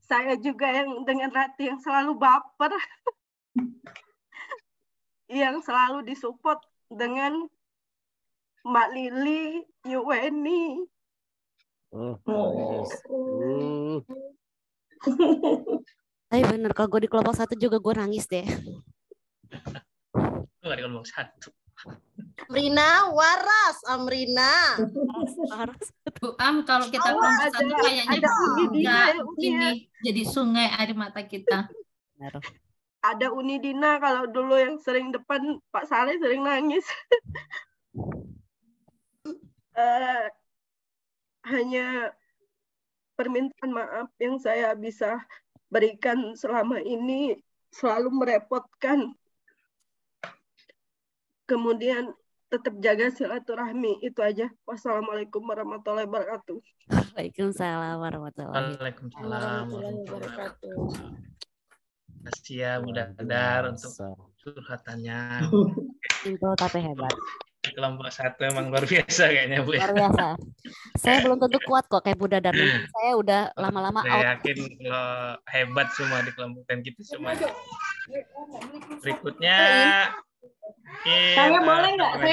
saya juga yang dengan Rati yang selalu baper, yang selalu disupport dengan Mbak Lili, Yuweni. Tapi bener, kalau gue di kelompok 1 juga gue nangis deh. Gue nggak di kelompok 1. Amrina, waras Amrina. Bu Am, kalau kita kelompok 1 kayaknya ini jadi sungai air mata kita. Ada Unidina kalau dulu yang sering depan Pak Saleh sering nangis. Hanya permintaan maaf yang saya bisa berikan selama ini selalu merepotkan. Kemudian tetap jaga silaturahmi, itu aja. Wassalamualaikum warahmatullahi wabarakatuh. Waalaikumsalam warahmatullahi wabarakatuh. Kasih ya Bu Dadar untuk curhatannya. Simpel tapi hebat. Kelompok 1 emang luar biasa kayaknya Bu. Luar biasa. Saya belum tentu kuat kok kayak Bu Dadar. Saya udah lama-lama out. Saya yakin kalau hebat semua di kelompokan kita semua. Berikutnya Saya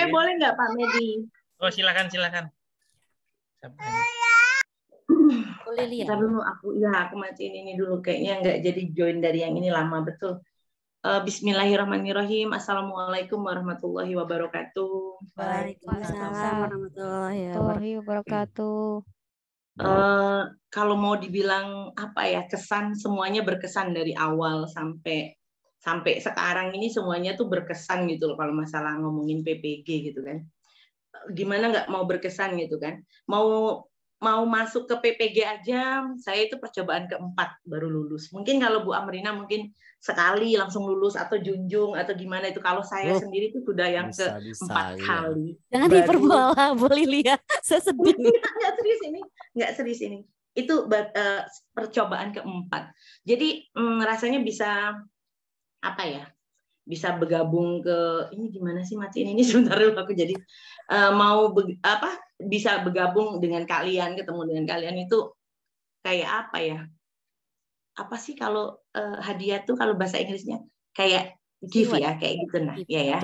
boleh nggak Pak Medi? Oh silakan. Bentar dulu aku matiin ini dulu, kayaknya nggak jadi join dari yang ini lama betul. Bismillahirrahmanirrahim. Assalamualaikum warahmatullahi wabarakatuh. Waalaikumsalam warahmatullahi wabarakatuh. Kalau mau dibilang apa ya, kesan, semuanya berkesan dari awal sampai sekarang ini, semuanya tuh berkesan gitu loh. Kalau masalah ngomongin PPG gitu kan, gimana nggak mau berkesan gitu kan. Mau masuk ke PPG aja, saya itu percobaan keempat baru lulus. Mungkin kalau Bu Amrina mungkin sekali langsung lulus, atau Junjung atau gimana itu. Kalau saya sendiri itu sudah yang keempat kali. Jangan diperbola Bu Lilia, saya sedih. Nggak serius ini. Itu percobaan keempat. Jadi rasanya bisa apa ya? Bisa bergabung ke ini, gimana sih matiin ini sebentar dulu, aku jadi bisa bergabung dengan kalian, ketemu dengan kalian itu kayak apa ya? Apa sih kalau hadiah tuh kalau bahasa Inggrisnya kayak gift ya, kayak gitu nah. Ya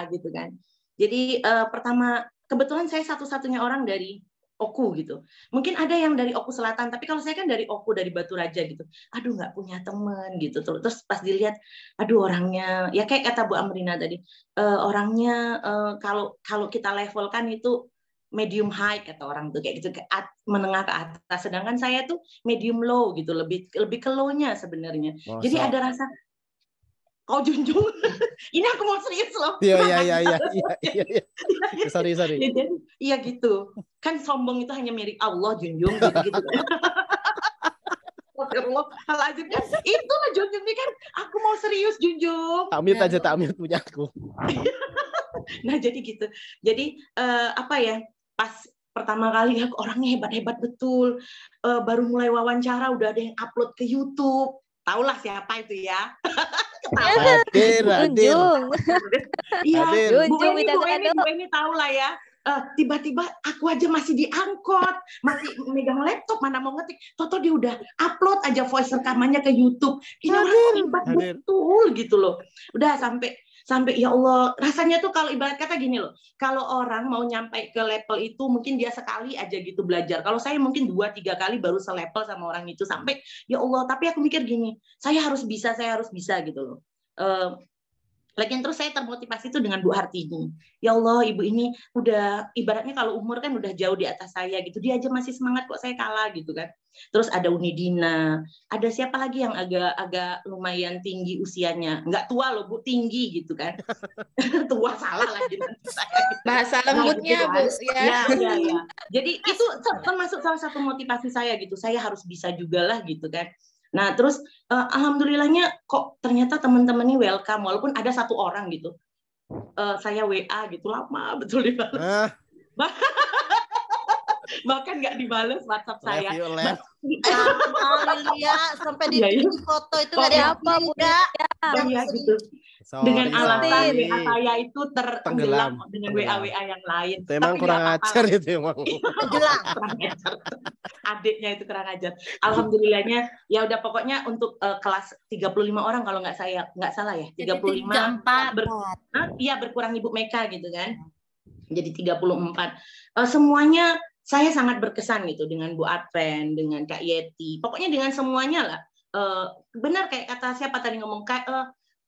gitu kan. Jadi pertama kebetulan saya satu-satunya orang dari Oku gitu. Mungkin ada yang dari Oku Selatan, tapi kalau saya kan dari Oku, dari Batu Raja gitu. Aduh, nggak punya teman gitu. Terus pas dilihat, aduh orangnya, ya kayak kata Bu Amrina tadi, orangnya kalau kita levelkan itu medium high kata orang tuh, kayak gitu, menengah ke atas. Sedangkan saya tuh medium low gitu, lebih ke low-nya sebenarnya. Jadi ada rasa kau junjung. Ini aku mau serius loh. Iya. Sorry. Iya gitu. Kan sombong itu hanya milik Allah, junjung gitu. Astagfirullahaladzim kan. Itu lah junjung nih kan. Aku mau serius junjung. Tamit aja, Tamit punya aku. Nah jadi gitu. Jadi apa ya? Pas pertama kali aku orangnya hebat-hebat betul. Baru mulai wawancara udah ada yang upload ke YouTube. Taulah siapa itu ya? Hadir. Iya, Bu Junjung Eni tahu lah ya. Tiba-tiba aku aja masih diangkut, masih megang laptop, mana mau ngetik. Toto dia udah upload aja voice rekamannya ke YouTube. Ini orang hebat betul gitu loh. Udah sampai ya Allah, rasanya tuh kalau ibarat kata gini loh. Kalau orang mau nyampe ke level itu mungkin dia sekali aja gitu belajar. Kalau saya mungkin 2-3 kali baru selevel sama orang itu sampai ya Allah, tapi aku mikir gini, saya harus bisa gitu loh. Lagian terus saya termotivasi itu dengan Bu Hartini. Ya Allah, ibu ini udah ibaratnya kalau umur kan udah jauh di atas saya gitu. Dia aja masih semangat kok, saya kalah gitu kan. Terus ada Unidina, ada siapa lagi yang agak lumayan tinggi usianya. Nggak tua loh Bu, tinggi gitu kan. Tua salah lagi nanti saya. Bahasa lembutnya Bu ya. Ya. Jadi itu termasuk salah satu motivasi saya gitu. Saya harus bisa juga lah gitu kan. Nah, terus alhamdulillahnya kok ternyata teman-teman ini welcome, walaupun ada satu orang gitu. Saya WA gitu, lama betul dibalas. Bahkan nggak dibalas WhatsApp saya. Iya, sampai di foto itu nggak ada apa Bu ya. Iya gitu. Dengan alasan WA saya itu tenggelam dengan WA yang lain. Emang kurang ajar itu emang. Tenggelam. Adiknya itu kurang ajar. Alhamdulillahnya ya udah pokoknya untuk kelas 35 orang kalau nggak salah ya. 35. Iya berkurang Ibu Meka gitu kan. Jadi 34. Semuanya saya sangat berkesan gitu dengan Bu Adven, dengan Kak Yeti. Pokoknya dengan semuanya lah. Benar kayak kata siapa tadi ngomong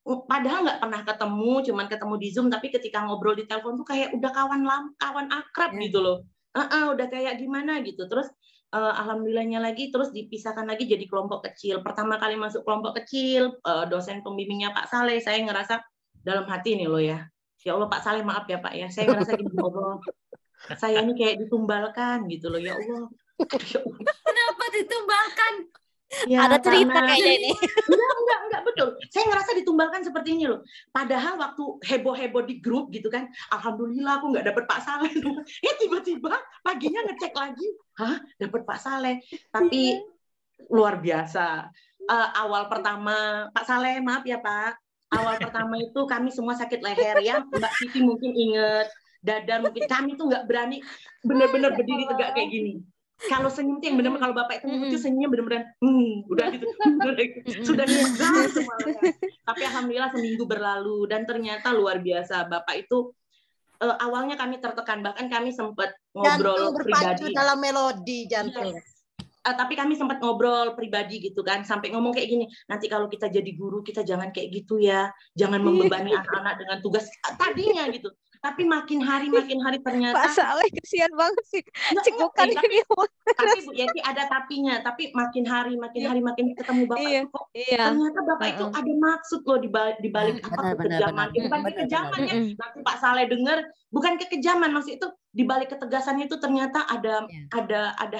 padahal nggak pernah ketemu, cuman ketemu di Zoom, tapi ketika ngobrol di telepon tuh kayak udah kawan akrab gitu loh. Udah kayak gimana gitu. Terus alhamdulillahnya lagi terus dipisahkan lagi jadi kelompok kecil. Pertama kali masuk kelompok kecil, dosen pembimbingnya Pak Saleh, saya ngerasa dalam hati nih loh ya. Ya Allah Pak Saleh, maaf ya Pak ya. Saya ngerasa gini, ya Allah, saya ini kayak ditumbalkan gitu loh, ya Allah. Kenapa ditumbalkan? Ya, ada cerita kayaknya ini. Enggak betul. Saya ngerasa ditumbalkan seperti ini loh. Padahal waktu heboh-heboh di grup gitu kan, alhamdulillah aku nggak dapet Pak Saleh. Ya tiba-tiba paginya ngecek lagi, dapet Pak Saleh. Tapi luar biasa. Awal pertama Pak Saleh, maaf ya Pak. Awal pertama itu kami semua sakit leher ya. Mbak Siti mungkin inget, Dadar mungkin, kami tuh nggak berani benar-benar berdiri tegak kayak gini. Kalau senyum tuh yang benar-benar, kalau Bapak itu lucu senyumnya benar-benar udah gitu. Sudah dipegang semuanya. Tapi alhamdulillah seminggu berlalu dan ternyata luar biasa. Bapak itu awalnya kami tertekan, bahkan kami sempat ngobrol pribadi dalam melodi jantung. Tapi kami sempat ngobrol pribadi gitu kan, sampai ngomong kayak gini, nanti kalau kita jadi guru kita jangan kayak gitu ya, jangan membebani anak-anak dengan tugas tadinya gitu. Tapi makin hari ternyata Pak Saleh kesian banget sih. Cekukan ini. Tapi Bu Yeti ada tapinya, tapi makin hari ketemu Bapak itu kok ternyata Bapak itu ada maksud loh di balik apa kekejaman. Bukan kekejaman ya. Nanti Pak Saleh dengar bukan kekejaman, maksud itu di balik ketegasannya itu ternyata ada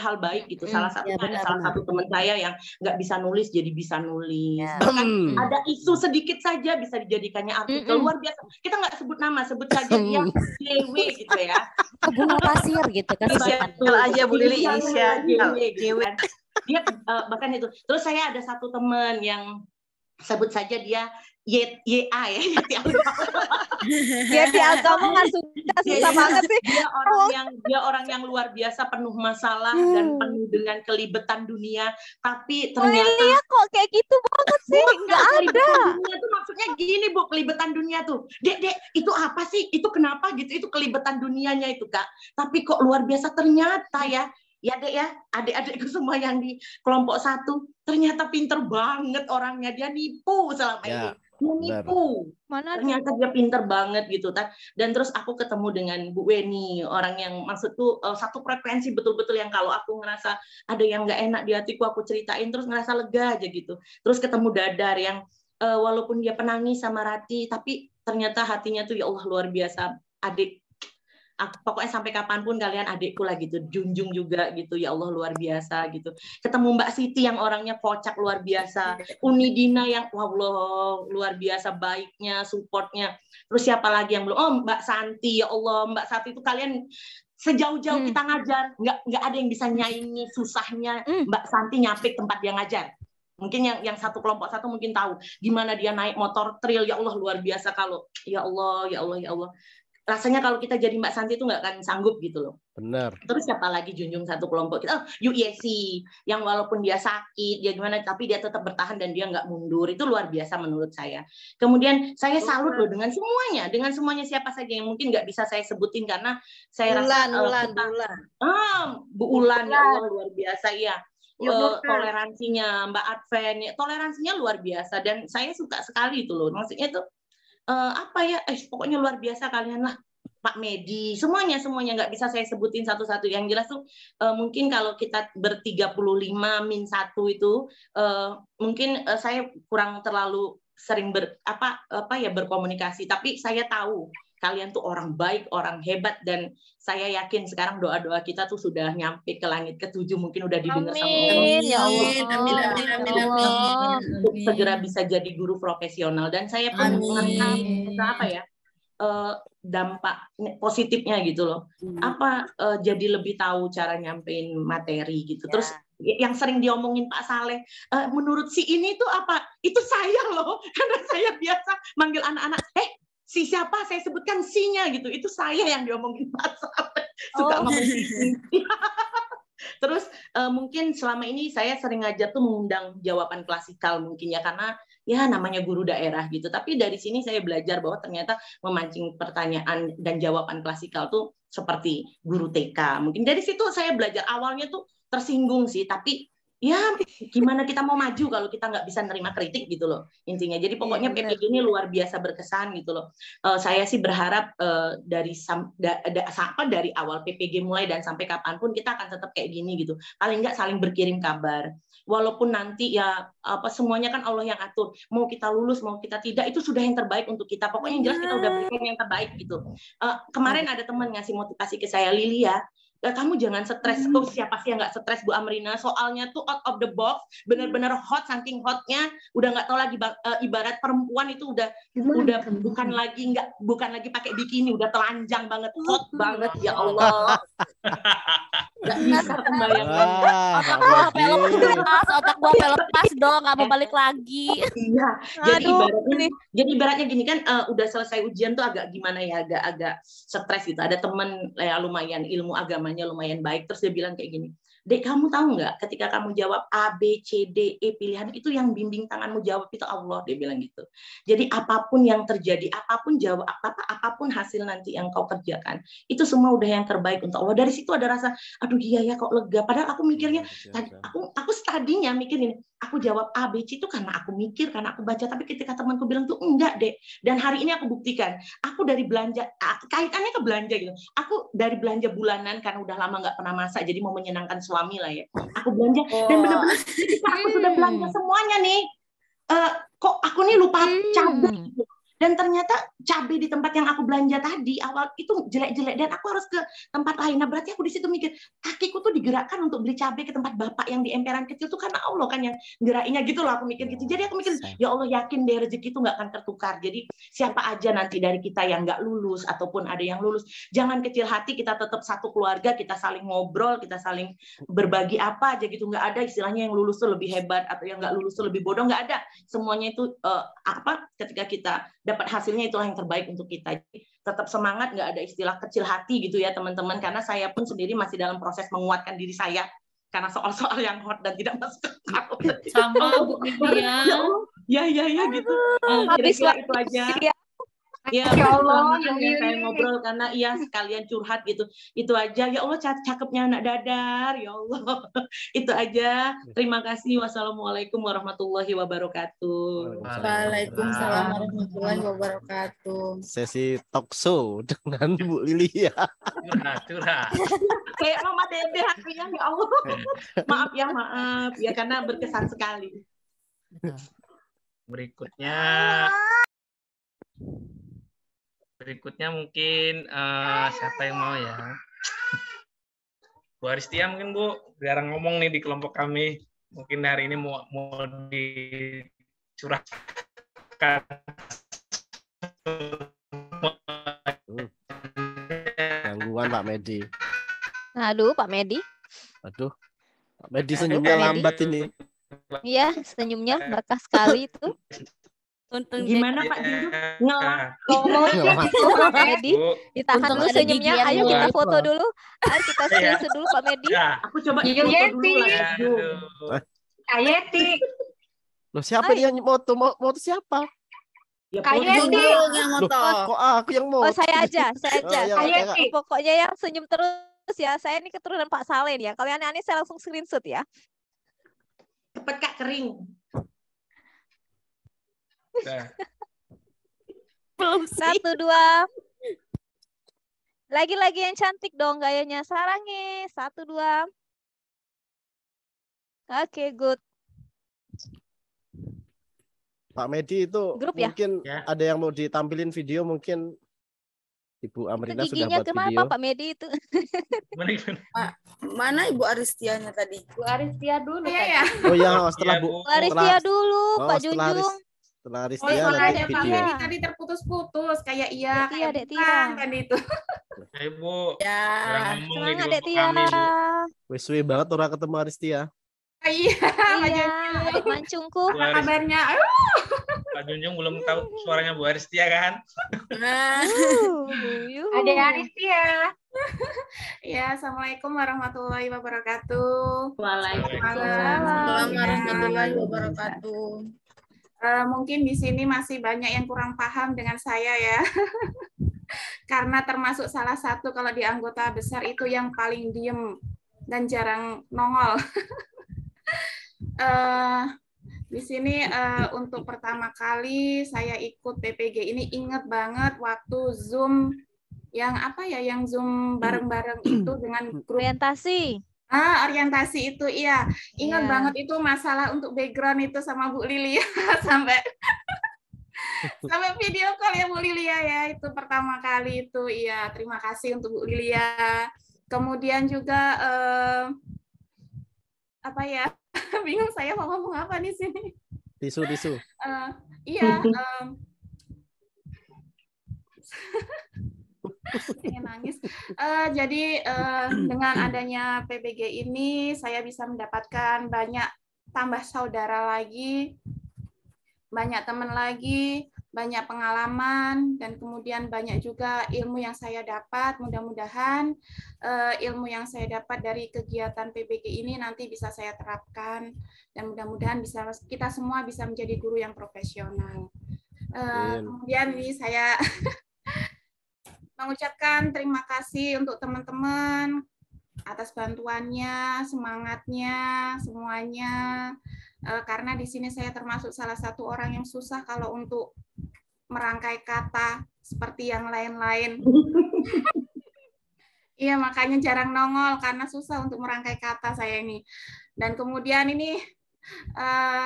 hal baik gitu. Salah satu teman saya yang nggak bisa nulis jadi bisa nulis. Bahkan ada isu sedikit saja bisa dijadikannya artikel luar biasa. Kita nggak sebut nama, sebut saja dia JW gitu ya. Bunga pasir gitu kan. Inisial aja Bu Lili, inisial JW. Dia bahkan itu. Terus saya ada satu teman yang sebut saja dia YA ya. Yeti Agama nggak susah banget sih. Dia orang yang luar biasa, penuh masalah dan penuh dengan kelibetan dunia. Tapi ternyata kok kayak gitu banget sih, nggak ada. Dunia tuh maksudnya gini Bu, kelibetan dunia tuh. Dek, itu apa sih? Itu kenapa gitu? Itu kelibetan dunianya itu Kak. Tapi kok luar biasa ternyata ya. Ya Dek ya, adik-adikku semua yang di kelompok 1 ternyata pinter banget orangnya, dia nipu selama ini. Dia nipu. Ternyata dia pinter banget gitu. Dan terus aku ketemu dengan Bu Weni, orang yang maksudku satu frekuensi betul-betul yang kalau aku ngerasa ada yang nggak enak di hatiku aku ceritain terus ngerasa lega aja gitu. Terus ketemu Dadar yang walaupun dia penangis sama Rati, tapi ternyata hatinya tuh ya Allah luar biasa. Adik, pokoknya sampai kapanpun kalian adikku lah gitu, junjung juga gitu, ya Allah luar biasa gitu. Ketemu Mbak Siti yang orangnya kocak luar biasa, Uni Dina yang Allah luar biasa baiknya, supportnya. Terus siapa lagi yang belum? Oh Mbak Santi, ya Allah Mbak Santi itu kalian sejauh-jauh kita ngajar, nggak ada yang bisa nyaingi susahnya Mbak Santi nyampe tempat dia ngajar. Mungkin yang satu kelompok satu mungkin tahu gimana dia naik motor trail, ya Allah luar biasa. Kalau ya Allah, ya Allah, ya Allah, rasanya kalau kita jadi Mbak Santi itu nggak akan sanggup gitu loh. Benar. Terus siapa lagi junjung satu kelompok kita? UIC yang walaupun dia sakit, dia gimana, tapi dia tetap bertahan dan dia nggak mundur. Itu luar biasa menurut saya. Kemudian saya salut loh dengan semuanya siapa saja yang mungkin nggak bisa saya sebutin karena saya rasa Bu Ulan, ya Allah luar biasa ya. Toleransinya Mbak Adven, toleransinya luar biasa dan saya suka sekali itu loh. Maksudnya itu pokoknya luar biasa kalian lah. Pak Medi, semuanya nggak bisa saya sebutin satu-satu. Yang jelas tuh mungkin kalau kita ber-35 min 1 itu mungkin saya kurang terlalu sering berkomunikasi, tapi saya tahu kalian tuh orang baik, orang hebat, dan saya yakin sekarang doa-doa kita tuh sudah nyampe ke langit ke-7, mungkin udah didengar sama Allah. Ya Allah. Untuk segera bisa jadi guru profesional, dan saya pun ngerasa dampak positifnya gitu loh. Jadi lebih tahu cara nyampein materi gitu. Terus yang sering diomongin Pak Saleh, menurut si ini tuh apa? Itu saya loh, karena saya biasa manggil anak-anak, si siapa saya sebutkan si-nya gitu, itu saya yang diomongin Pak Saleh, suka ngomong si. Terus mungkin selama ini saya sering ngajar tuh mengundang jawaban klasikal mungkin ya, karena ya namanya guru daerah gitu. Tapi dari sini saya belajar bahwa ternyata memancing pertanyaan dan jawaban klasikal tuh seperti guru TK. Mungkin dari situ saya belajar. Awalnya tuh tersinggung sih, tapi ya gimana kita mau maju kalau kita nggak bisa nerima kritik gitu loh intinya. Jadi pokoknya PPG ini luar biasa berkesan gitu loh. Saya sih berharap dari awal PPG mulai dan sampai kapanpun kita akan tetap kayak gini gitu. Paling nggak saling berkirim kabar. Walaupun nanti ya semuanya kan Allah yang atur. Mau kita lulus mau kita tidak itu sudah yang terbaik untuk kita. Pokoknya yang jelas kita udah berikan yang terbaik gitu. Kemarin ada teman ngasih motivasi ke saya, Lilia, kamu jangan stres. Oh, siapa sih yang nggak stres, Bu Amrina? Soalnya tuh out of the box, benar-benar hot, saking hotnya, udah nggak tahu lagi ibarat perempuan itu udah bukan lagi pakai bikini, udah telanjang banget, hot banget, ya Allah. Nggak bisa membayangkan. Otak gua lepas dong, nggak mau balik lagi. Iya. Jadi ibaratnya gini kan, udah selesai ujian tuh agak gimana ya, agak stres gitu. Ada temen ya lumayan ilmu agamanya lumayan baik, terus dia bilang kayak gini, Dek, kamu tahu nggak ketika kamu jawab A, B, C, D, E pilihan itu yang bimbing tanganmu jawab itu Allah, dia bilang gitu. Jadi apapun yang terjadi, apapun hasil nanti yang kau kerjakan, itu semua udah yang terbaik untuk Allah. Dari situ ada rasa, aduh iya ya kok lega. Padahal aku mikirnya, aku tadinya mikirin, aku jawab A, B, C itu karena aku mikir, karena aku baca. Tapi ketika temanku bilang tuh enggak, Dek. Dan hari ini aku buktikan, aku dari belanja, kaitannya ke belanja gitu. Aku dari belanja bulanan karena udah lama nggak pernah masak, jadi mau menyenangkan suami lah ya. Aku belanja dan benar-benar ketika aku sudah belanja semuanya nih, kok aku nih lupa cabai. Dan ternyata cabai di tempat yang aku belanja tadi awal itu jelek-jelek dan aku harus ke tempat lain. Nah berarti aku di situ mikir, kakiku tuh digerakkan untuk beli cabai ke tempat bapak yang di emperan kecil tuh karena Allah kan yang gerakinnya gitu loh. Aku mikir gitu. Jadi aku mikir, ya Allah yakin deh rezeki itu nggak akan tertukar. Jadi siapa aja nanti dari kita yang nggak lulus ataupun ada yang lulus, jangan kecil hati, kita tetap satu keluarga, kita saling ngobrol, kita saling berbagi apa aja gitu. Nggak ada istilahnya yang lulus tuh lebih hebat atau yang nggak lulus tuh lebih bodoh, nggak ada. Semuanya itu ketika kita dapat hasilnya itulah yang terbaik untuk kita. Jadi, tetap semangat, nggak ada istilah kecil hati gitu ya teman-teman, karena saya pun sendiri masih dalam proses menguatkan diri saya karena soal-soal yang hot dan tidak masuk akal. Sama Bu Lydia. Ya gitu. Kira-kira itu aja. Ya Allah, yang saya ngobrol karena iya sekalian curhat gitu. Itu aja. Ya Allah, cakepnya anak dadar. Ya Allah. Itu aja. Terima kasih. Wassalamualaikum warahmatullahi wabarakatuh. Waalaikumsalam warahmatullahi wabarakatuh. Sesi talk show dengan Bu Lilia. Curhat. Kayak Mama Dede hatinya, ya Allah. Maaf ya karena berkesan sekali. Berikutnya mungkin siapa yang mau ya? Bu Aristia mungkin Bu, jarang ngomong nih di kelompok kami. Mungkin hari ini mau dicurahkan. Gangguan Pak Medi. Aduh, Pak Medi. Aduh, Pak Medi senyumnya lambat ini. Iya, senyumnya berkah sekali itu. Untung Gimana Pak Junjung? Ngelak. Pak Medi, ditahan Untung dulu ada senyumnya. gigi yang Ayo kita muat. foto dulu. Ayo kita screenshot dulu Pak Medi. Aku coba foto dulu lah. Kak Yeti. Loh, siapa nih yang moto? Moto siapa? Ya, Kak Yeti. Loh, kok aku yang moto? Oh, saya aja. Oh, ya, Pokoknya yang senyum terus ya. Saya ini keturunan Pak Saleh ya. Kalau yang aneh saya langsung screenshot ya. Cepet Kak, kering. Belum 1, 2. Lagi-lagi yang cantik dong gayanya. Sarangi. 1, 2. Oke, good. Pak Medi itu Grup ya? mungkin ada yang mau ditampilin video, mungkin Ibu Amrina sudah Giginya buat kenapa video. Pak Medi itu? Mana Ibu Aristianya tadi? Bu Aristia dulu Iya. Oh ya, setelah Bu Aristia dulu, Pak setelah Junjung. Setelah Oh, Aristia soalnya nanti Pak video. Medi tadi terputus-putus kayak iya, kayak Dek Tia. bukan kan itu. Ayo Bu, Ya. Semangat Dek Tia. Wes suwe banget orang ketemu Aristia. Iya, Adik mancungku. apa kabarnya? Pak Junjung belum tahu suaranya Bu Aristia kan? Ada Aristia. Ya, assalamualaikum warahmatullahi wabarakatuh. Waalaikumsalam warahmatullahi wabarakatuh. Mungkin di sini masih banyak yang kurang paham dengan saya ya. Karena termasuk salah satu kalau di anggota besar itu yang paling diem dan jarang nongol. Di sini untuk pertama kali saya ikut PPG ini ingat banget waktu Zoom yang apa ya, yang Zoom bareng-bareng itu dengan grup orientasi. Orientasi itu iya. Ingat banget itu masalah untuk background itu sama Bu Lilia sampai sampai video call ya Bu Lilia ya, itu pertama kali itu. Iya, terima kasih untuk Bu Lilia. Kemudian juga apa ya? Bingung saya mau ngomong apa di sini. Tisu. Iya. Saya nangis. Jadi dengan adanya PPG ini saya bisa mendapatkan banyak tambah saudara lagi, banyak teman lagi, banyak pengalaman, dan kemudian banyak juga ilmu yang saya dapat. Mudah-mudahan ilmu yang saya dapat dari kegiatan PPG ini nanti bisa saya terapkan, dan mudah-mudahan bisa kita semua bisa menjadi guru yang profesional. Kemudian ini saya mengucapkan terima kasih untuk teman-teman atas bantuannya, semangatnya, semuanya. Karena di sini saya termasuk salah satu orang yang susah kalau untuk merangkai kata seperti yang lain-lain. Iya, makanya jarang nongol karena susah untuk merangkai kata saya ini. Dan kemudian ini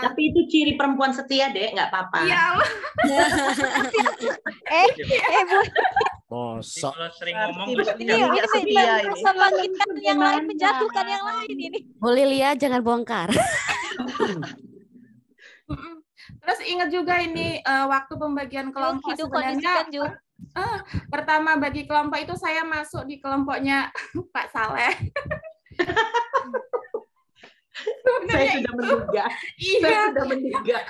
tapi itu ciri perempuan setia, Dek, nggak apa-apa. Ya Allah. Bu. Mosok. Kalau sering ngomong Ini membangkitkan yang lain, menjatuhkan yang lain ini. Bu Lilia, jangan bongkar. Terus ingat juga ini waktu pembagian kelompok sebenarnya pertama bagi kelompok itu saya masuk di kelompoknya Pak Saleh. Saya sudah menduga. Iya. Saya sudah menduga.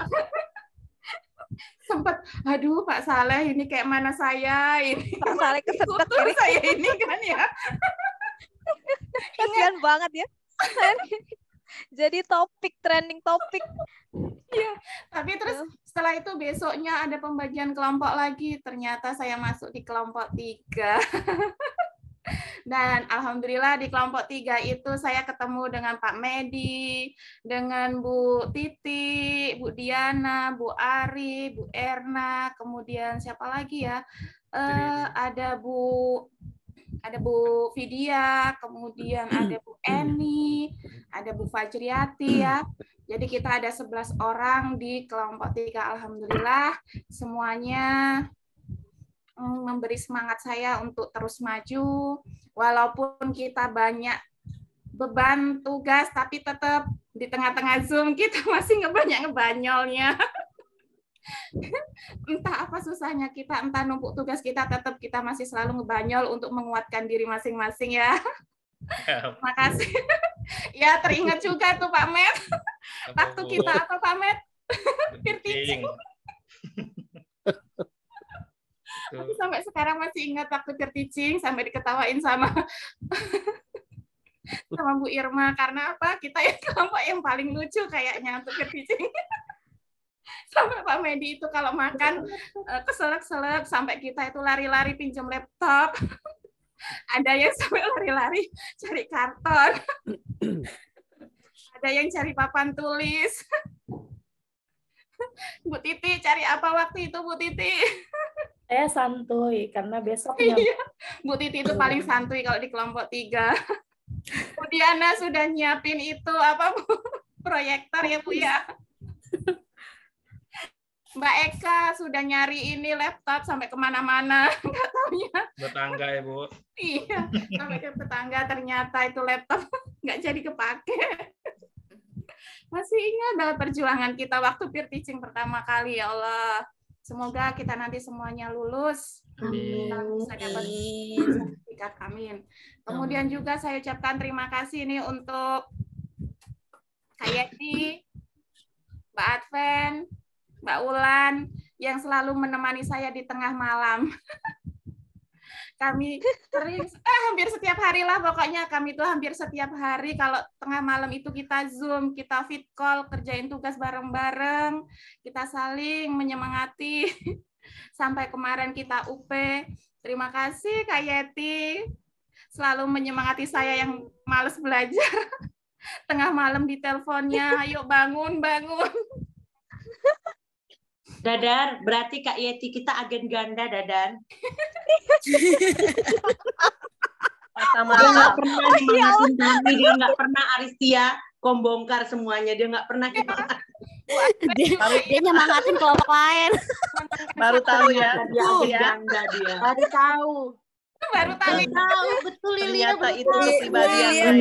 Sempat, aduh Pak Saleh ini kayak mana saya ini. Pak Saleh kesedek ini. Saya ini kan ya. Kasian banget ya. Jadi trending topik. Iya, tapi terus setelah itu besoknya ada pembagian kelompok lagi. Ternyata saya masuk di kelompok 3. Dan alhamdulillah di kelompok 3 itu saya ketemu dengan Pak Medi, dengan Bu Titi, Bu Diana, Bu Ari, Bu Erna, kemudian siapa lagi ya? Ada Bu Vidya, kemudian ada Bu Eni, ada Bu Fajriati ya. Jadi kita ada 11 orang di kelompok 3. Alhamdulillah semuanya memberi semangat saya untuk terus maju. Walaupun kita banyak beban tugas, tapi tetap di tengah-tengah Zoom kita masih ngebanyolnya. Entah apa susahnya kita, entah numpuk tugas kita, tetap kita masih selalu ngebanyol untuk menguatkan diri masing-masing ya. Makasih. Ya teringat juga tuh Pak Met. Waktu kita apa Pak Met? Peer teaching. Aku sampai sekarang masih ingat waktu peer teaching sampai diketawain sama Bu Irma karena apa? Kita yang kelompok yang paling lucu kayaknya untuk peer teaching. Sampai Pak Medi itu kalau makan keselak-selak sampai kita itu lari-lari pinjam laptop. Ada yang sampai lari-lari cari karton. Ada yang cari papan tulis. Bu Titi cari apa waktu itu Bu Titi? Saya santuy karena besok Bu Titi itu paling santuy kalau di kelompok 3. Bu Diana sudah nyiapin itu apa Bu? Proyektor ya Bu ya. Mbak Eka sudah nyari ini laptop sampai kemana-mana, nggak taunya. Tetangga ya Bu. Iya, sampai ke tetangga ternyata itu laptop nggak jadi kepake. Masih ingat dalam perjuangan kita waktu peer teaching pertama kali, ya Allah. Semoga kita nanti semuanya lulus. Amin. Bisa dapat sertifikat, amin. Kemudian juga saya ucapkan terima kasih nih untuk Kak Yeti, Mbak Adven, Mbak Ulan, yang selalu menemani saya di tengah malam. Kami sering, hampir setiap hari lah pokoknya, kami itu hampir setiap hari kalau tengah malam itu kita Zoom, kita fit call, kerjain tugas bareng-bareng, kita saling menyemangati, sampai kemarin kita UP. Terima kasih Kak Yeti, selalu menyemangati saya yang males belajar. Tengah malam di teleponnya, ayo bangun, bangun. Dadar, berarti Kak Yeti kita agen ganda, Dadar. Dia nggak pernah nyemangatin kami, dia nggak pernah Aristia bongkar semuanya, dia nggak pernah dia nyemangatin kelompok lain. Baru tahu ya. Dia agen ganda dia. Baru tahu. Baru tahu betul Lilia, ternyata itu kepribadian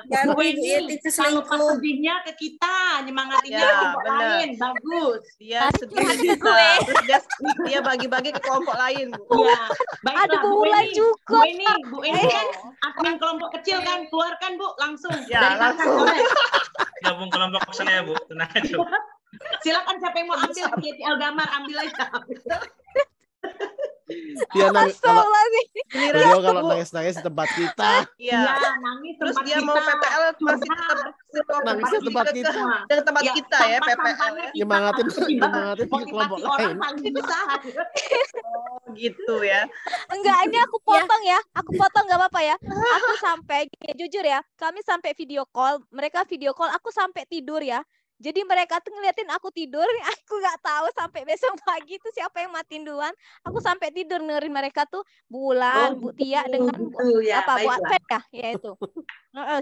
Bu Weni kalau pas sedihnya ke kita nyemangatinnya kelompok lain, bagus. Dia sedih terus dia bagi-bagi ke kelompok lain. Iya, baiklah Bu Weni. juga. Bu Weni kan admin kelompok kecil kan, keluarkan Bu langsung. Ya langsung. Gabung kelompok saya Bu, tenang aja. Silakan siapa yang mau ambil Yeti Algamar, ambil aja. Dia nangis kalau nangis-nangis di tempat kita. Iya, nangis. Terus dia mau PPL masih tetap nangis di tempat kita. Dan tempat kita ya PPL. Nyemangatin di kelompok lain. Oh, gitu ya. Enggak, ini aku potong ya. Aku potong nggak apa-apa ya. Aku sampai jujur ya, kami sampai video call, mereka video call, aku sampai tidur ya. Jadi mereka tuh ngeliatin aku tidur, aku nggak tahu sampai besok pagi tuh siapa yang matiin duluan. Aku sampai tidur dengerin mereka tuh Bu Ulan, Bu Tia dengan Bu Adven ya itu.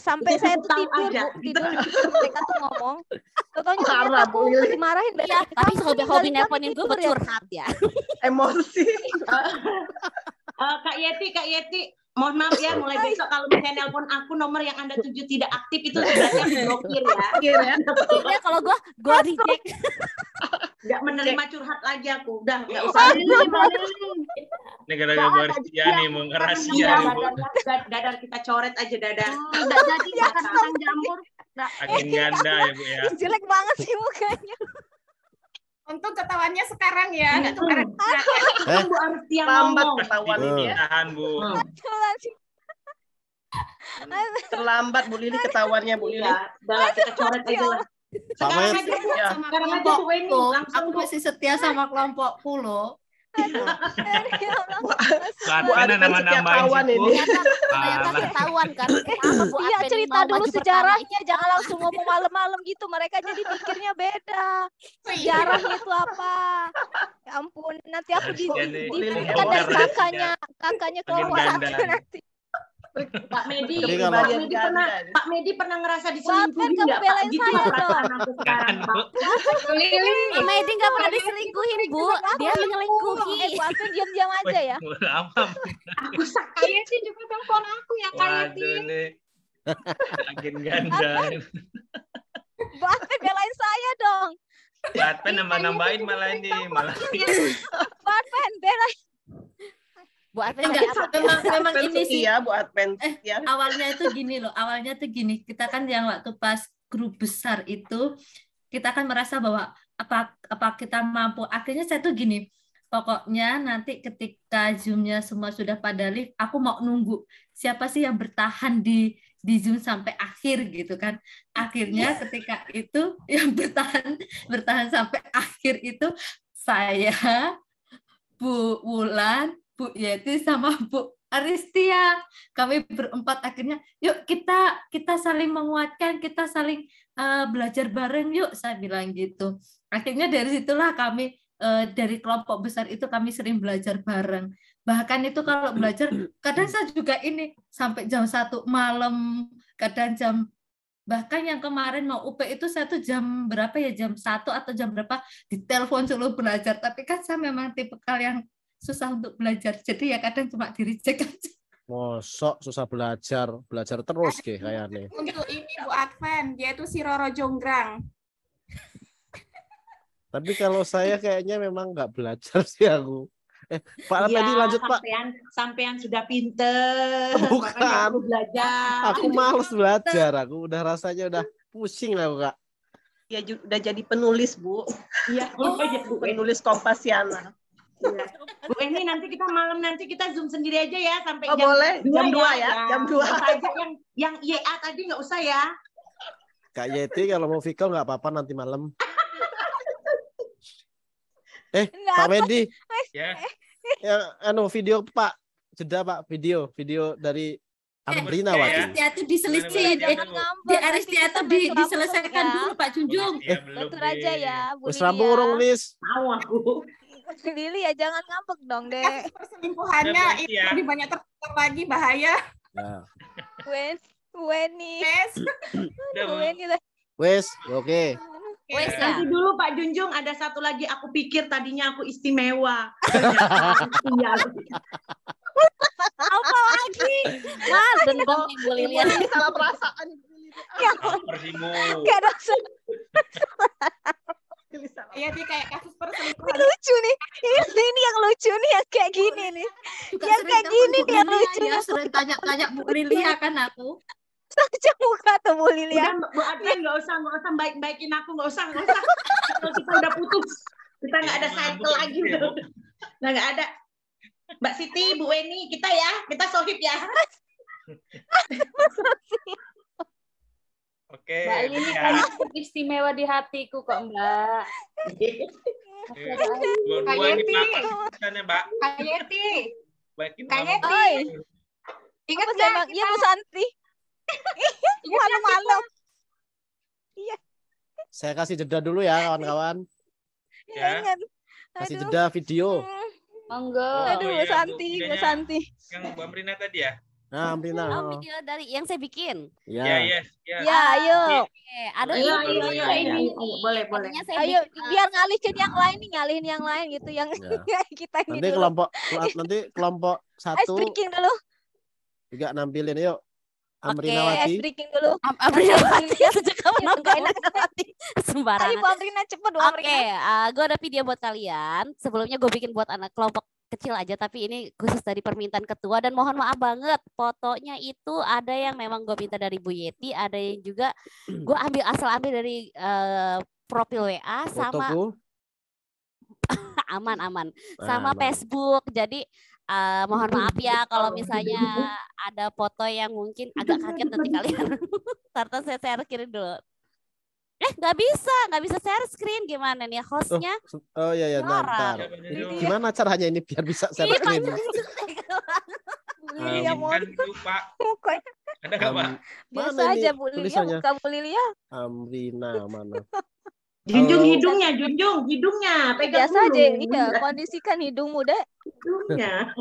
Sampai saya tuh tidur mereka tuh ngomong. Contohnya aku dimarahin ya, tapi hobi nelponin gue bercurhat ya. Emosi. Kak Yeti, mohon maaf ya, mulai besok kalau misalnya nelpon aku nomor yang Anda tuju tidak aktif itu berarti diblokir ya. Ya kalau gue reject. Nggak menerima curhat lagi aku. Udah nggak usah. Ini gara-gara Bu Aristia nih mau ngerahasia nih Bu. Dadar kita coret aja Dadar. Udah jadi makan kacang jamur. Agen ganda ya Bu ya. Jelek banget sih mukanya. Untung ketawanya sekarang ya, nggak kemarin. Bu Aristia lambat ngomong. ketahuan ini ya. Tahan Bu. Terlambat Bu Lili ketahuannya Bu Lili. Udah kita coret aja lah. Sekarang aja Bu Weni langsung. Aku masih setia sama kelompok Pulo. Bu Adven nama-namain sih Bu. Ternyata ketahuan kan. Iya, cerita dulu sejarahnya, jangan langsung ngomong malam-malam gitu. Mereka jadi pikirnya beda. Sejarahnya itu apa? Ya ampun, nanti aku dibuktikan dari kakaknya kelompok satu nanti. Pak Medi, Tapi kalau- Pak Medi pernah ngerasa Buat diselingkuhin kamu nggak Pak? belain Gitu saya perasaan dong. aku sekarang Pak. Pak Medi nggak pernah diselingkuhin, Bu. Dia menyelingkuhi. Bu Adven diam-diam aja ya. Lama. Aku sakit sih juga telepon aku ya kayak Waduh nih. Makin ganda. Bu Adven belain saya dong. Adven nambah-nambahin malah ini. Malah. Bu Adven belain. Bu Adven Enggak, tadi apa? memang Adven ini sih. setia, Bu Adven. Ya. Awalnya itu gini loh, awalnya tuh gini, kita kan yang waktu pas grup besar itu, kita kan merasa bahwa apa kita mampu. Akhirnya saya tuh gini, pokoknya nanti ketika Zoom-nya semua sudah pada live, aku mau nunggu siapa sih yang bertahan di Zoom sampai akhir gitu kan. Akhirnya ketika itu yang bertahan sampai akhir itu saya, Bu Wulan, Bu Yeti sama Bu Aristia. Kami berempat akhirnya yuk kita saling menguatkan, kita saling belajar bareng yuk, saya bilang gitu. Akhirnya dari situlah kami dari kelompok besar itu kami sering belajar bareng. Bahkan itu kalau belajar kadang saya juga ini sampai jam 1 malam, kadang bahkan yang kemarin mau UP itu saya tuh jam berapa ya, jam 1 atau jam berapa ditelepon suruh belajar, tapi kan saya memang tipe yang susah untuk belajar, jadi ya kadang cuma di-reject aja. Mosok susah belajar terus kayaknya. Untuk ini Bu Adven, dia itu si Roro Jonggrang. Tapi kalau saya kayaknya memang nggak belajar sih aku. Pak Iya, tadi lanjut Pak. Sampean sudah pinter. Bukan. Makanya aku belajar. Aku males belajar. Aku udah rasanya udah pusing lah Kak. Ya udah jadi penulis Bu. Iya. Penulis Kompasiana. Iya. Bu Eni nanti kita malam nanti kita Zoom sendiri aja ya sampai jam boleh jam 2 ya. Jam 2 aja yang YA tadi nggak usah ya. Kak Yeti kalau mau video nggak apa-apa nanti malam. Pak Medi. Ya. Yang video Pak, jeda Pak, video dari Amrina waktu. Aristia itu diselesaikan, Aristia itu diselesaikan dulu Pak Junjung. Betul aja ya, Bu Wis rampung urung Lis. Tahu aku. Lili ya jangan ngambek dong, Dek. Perselingkuhannya itu lebih banyak tertutup lagi, bahaya. Ya. Weni. Wes, oke. Wes, nanti dulu Pak Junjung ada satu lagi, aku pikir tadinya aku istimewa. Apa lagi? Mas, dendam Ibu Lilian. Salah perasaan Ibu Lilian. Kayak dosa. Iya sih kayak kasus perselingkuhan. Lucu nih. Ini yang lucu nih yang kayak gini nih. Yang kayak gini nih yang lucu. Ya, sering tanya-tanya Bu Lilia kan aku. Saja muka tuh Bu Lilia. Udah Bu Adven nggak usah baik-baikin aku, nggak usah. Kalau kita udah putus, kita nggak ada cycle lagi udah. Nggak ada. Mbak Siti, Bu Weni, kita sohib ya. Oke. Mbak Lili kan istimewa di hatiku kok Mbak. Dua-dua ini sana Mbak. Kak Yeti. Kak Yeti. Ingat nggak? Iya Bu Santi. Malu-malu. Iya. Saya kasih jeda dulu ya kawan-kawan. Ya. Kasih jeda video. Monggo. Aduh, Bu Santi, Bu Santi. Yang Bu Amrina tadi ya? Nah, Amrina. Video dari yang saya bikin. Ya. Ya, ayo. Ada ini. Boleh. Ayo, biar ngalihin yang lain gitu yang kita ini. Nanti kelompok satu. Ice breaking dulu. Juga nampilin yuk. Amrinawati. Ice breaking dulu. Amrinawati sejak kapan Amrinawati? Sembarangan. Ayo Bu Amrina cepet Bu Amrina. Oke, gue ada video buat kalian. Sebelumnya gue bikin buat anak kelompok kecil aja, tapi ini khusus dari permintaan ketua dan mohon maaf banget fotonya itu ada yang memang gue minta dari Bu Yeti, ada yang juga gue ambil dari profil WA sama aman sama Facebook. Jadi mohon maaf ya kalau misalnya ada foto yang mungkin agak kaget nanti kalian. Tarta saya share kirim dulu. Nggak bisa share screen, gimana nih hostnya? Oh iya ntar. Gimana caranya ini biar bisa share screen? Lilia mau Pak. Ada nggak Pak? Biasa aja Bu Lilia, buka Bu Lilia. Amrina mana? Junjung hidungnya. Pegang biasa dulu. aja, iya, kondisikan hidungmu, Dek. Hidungnya.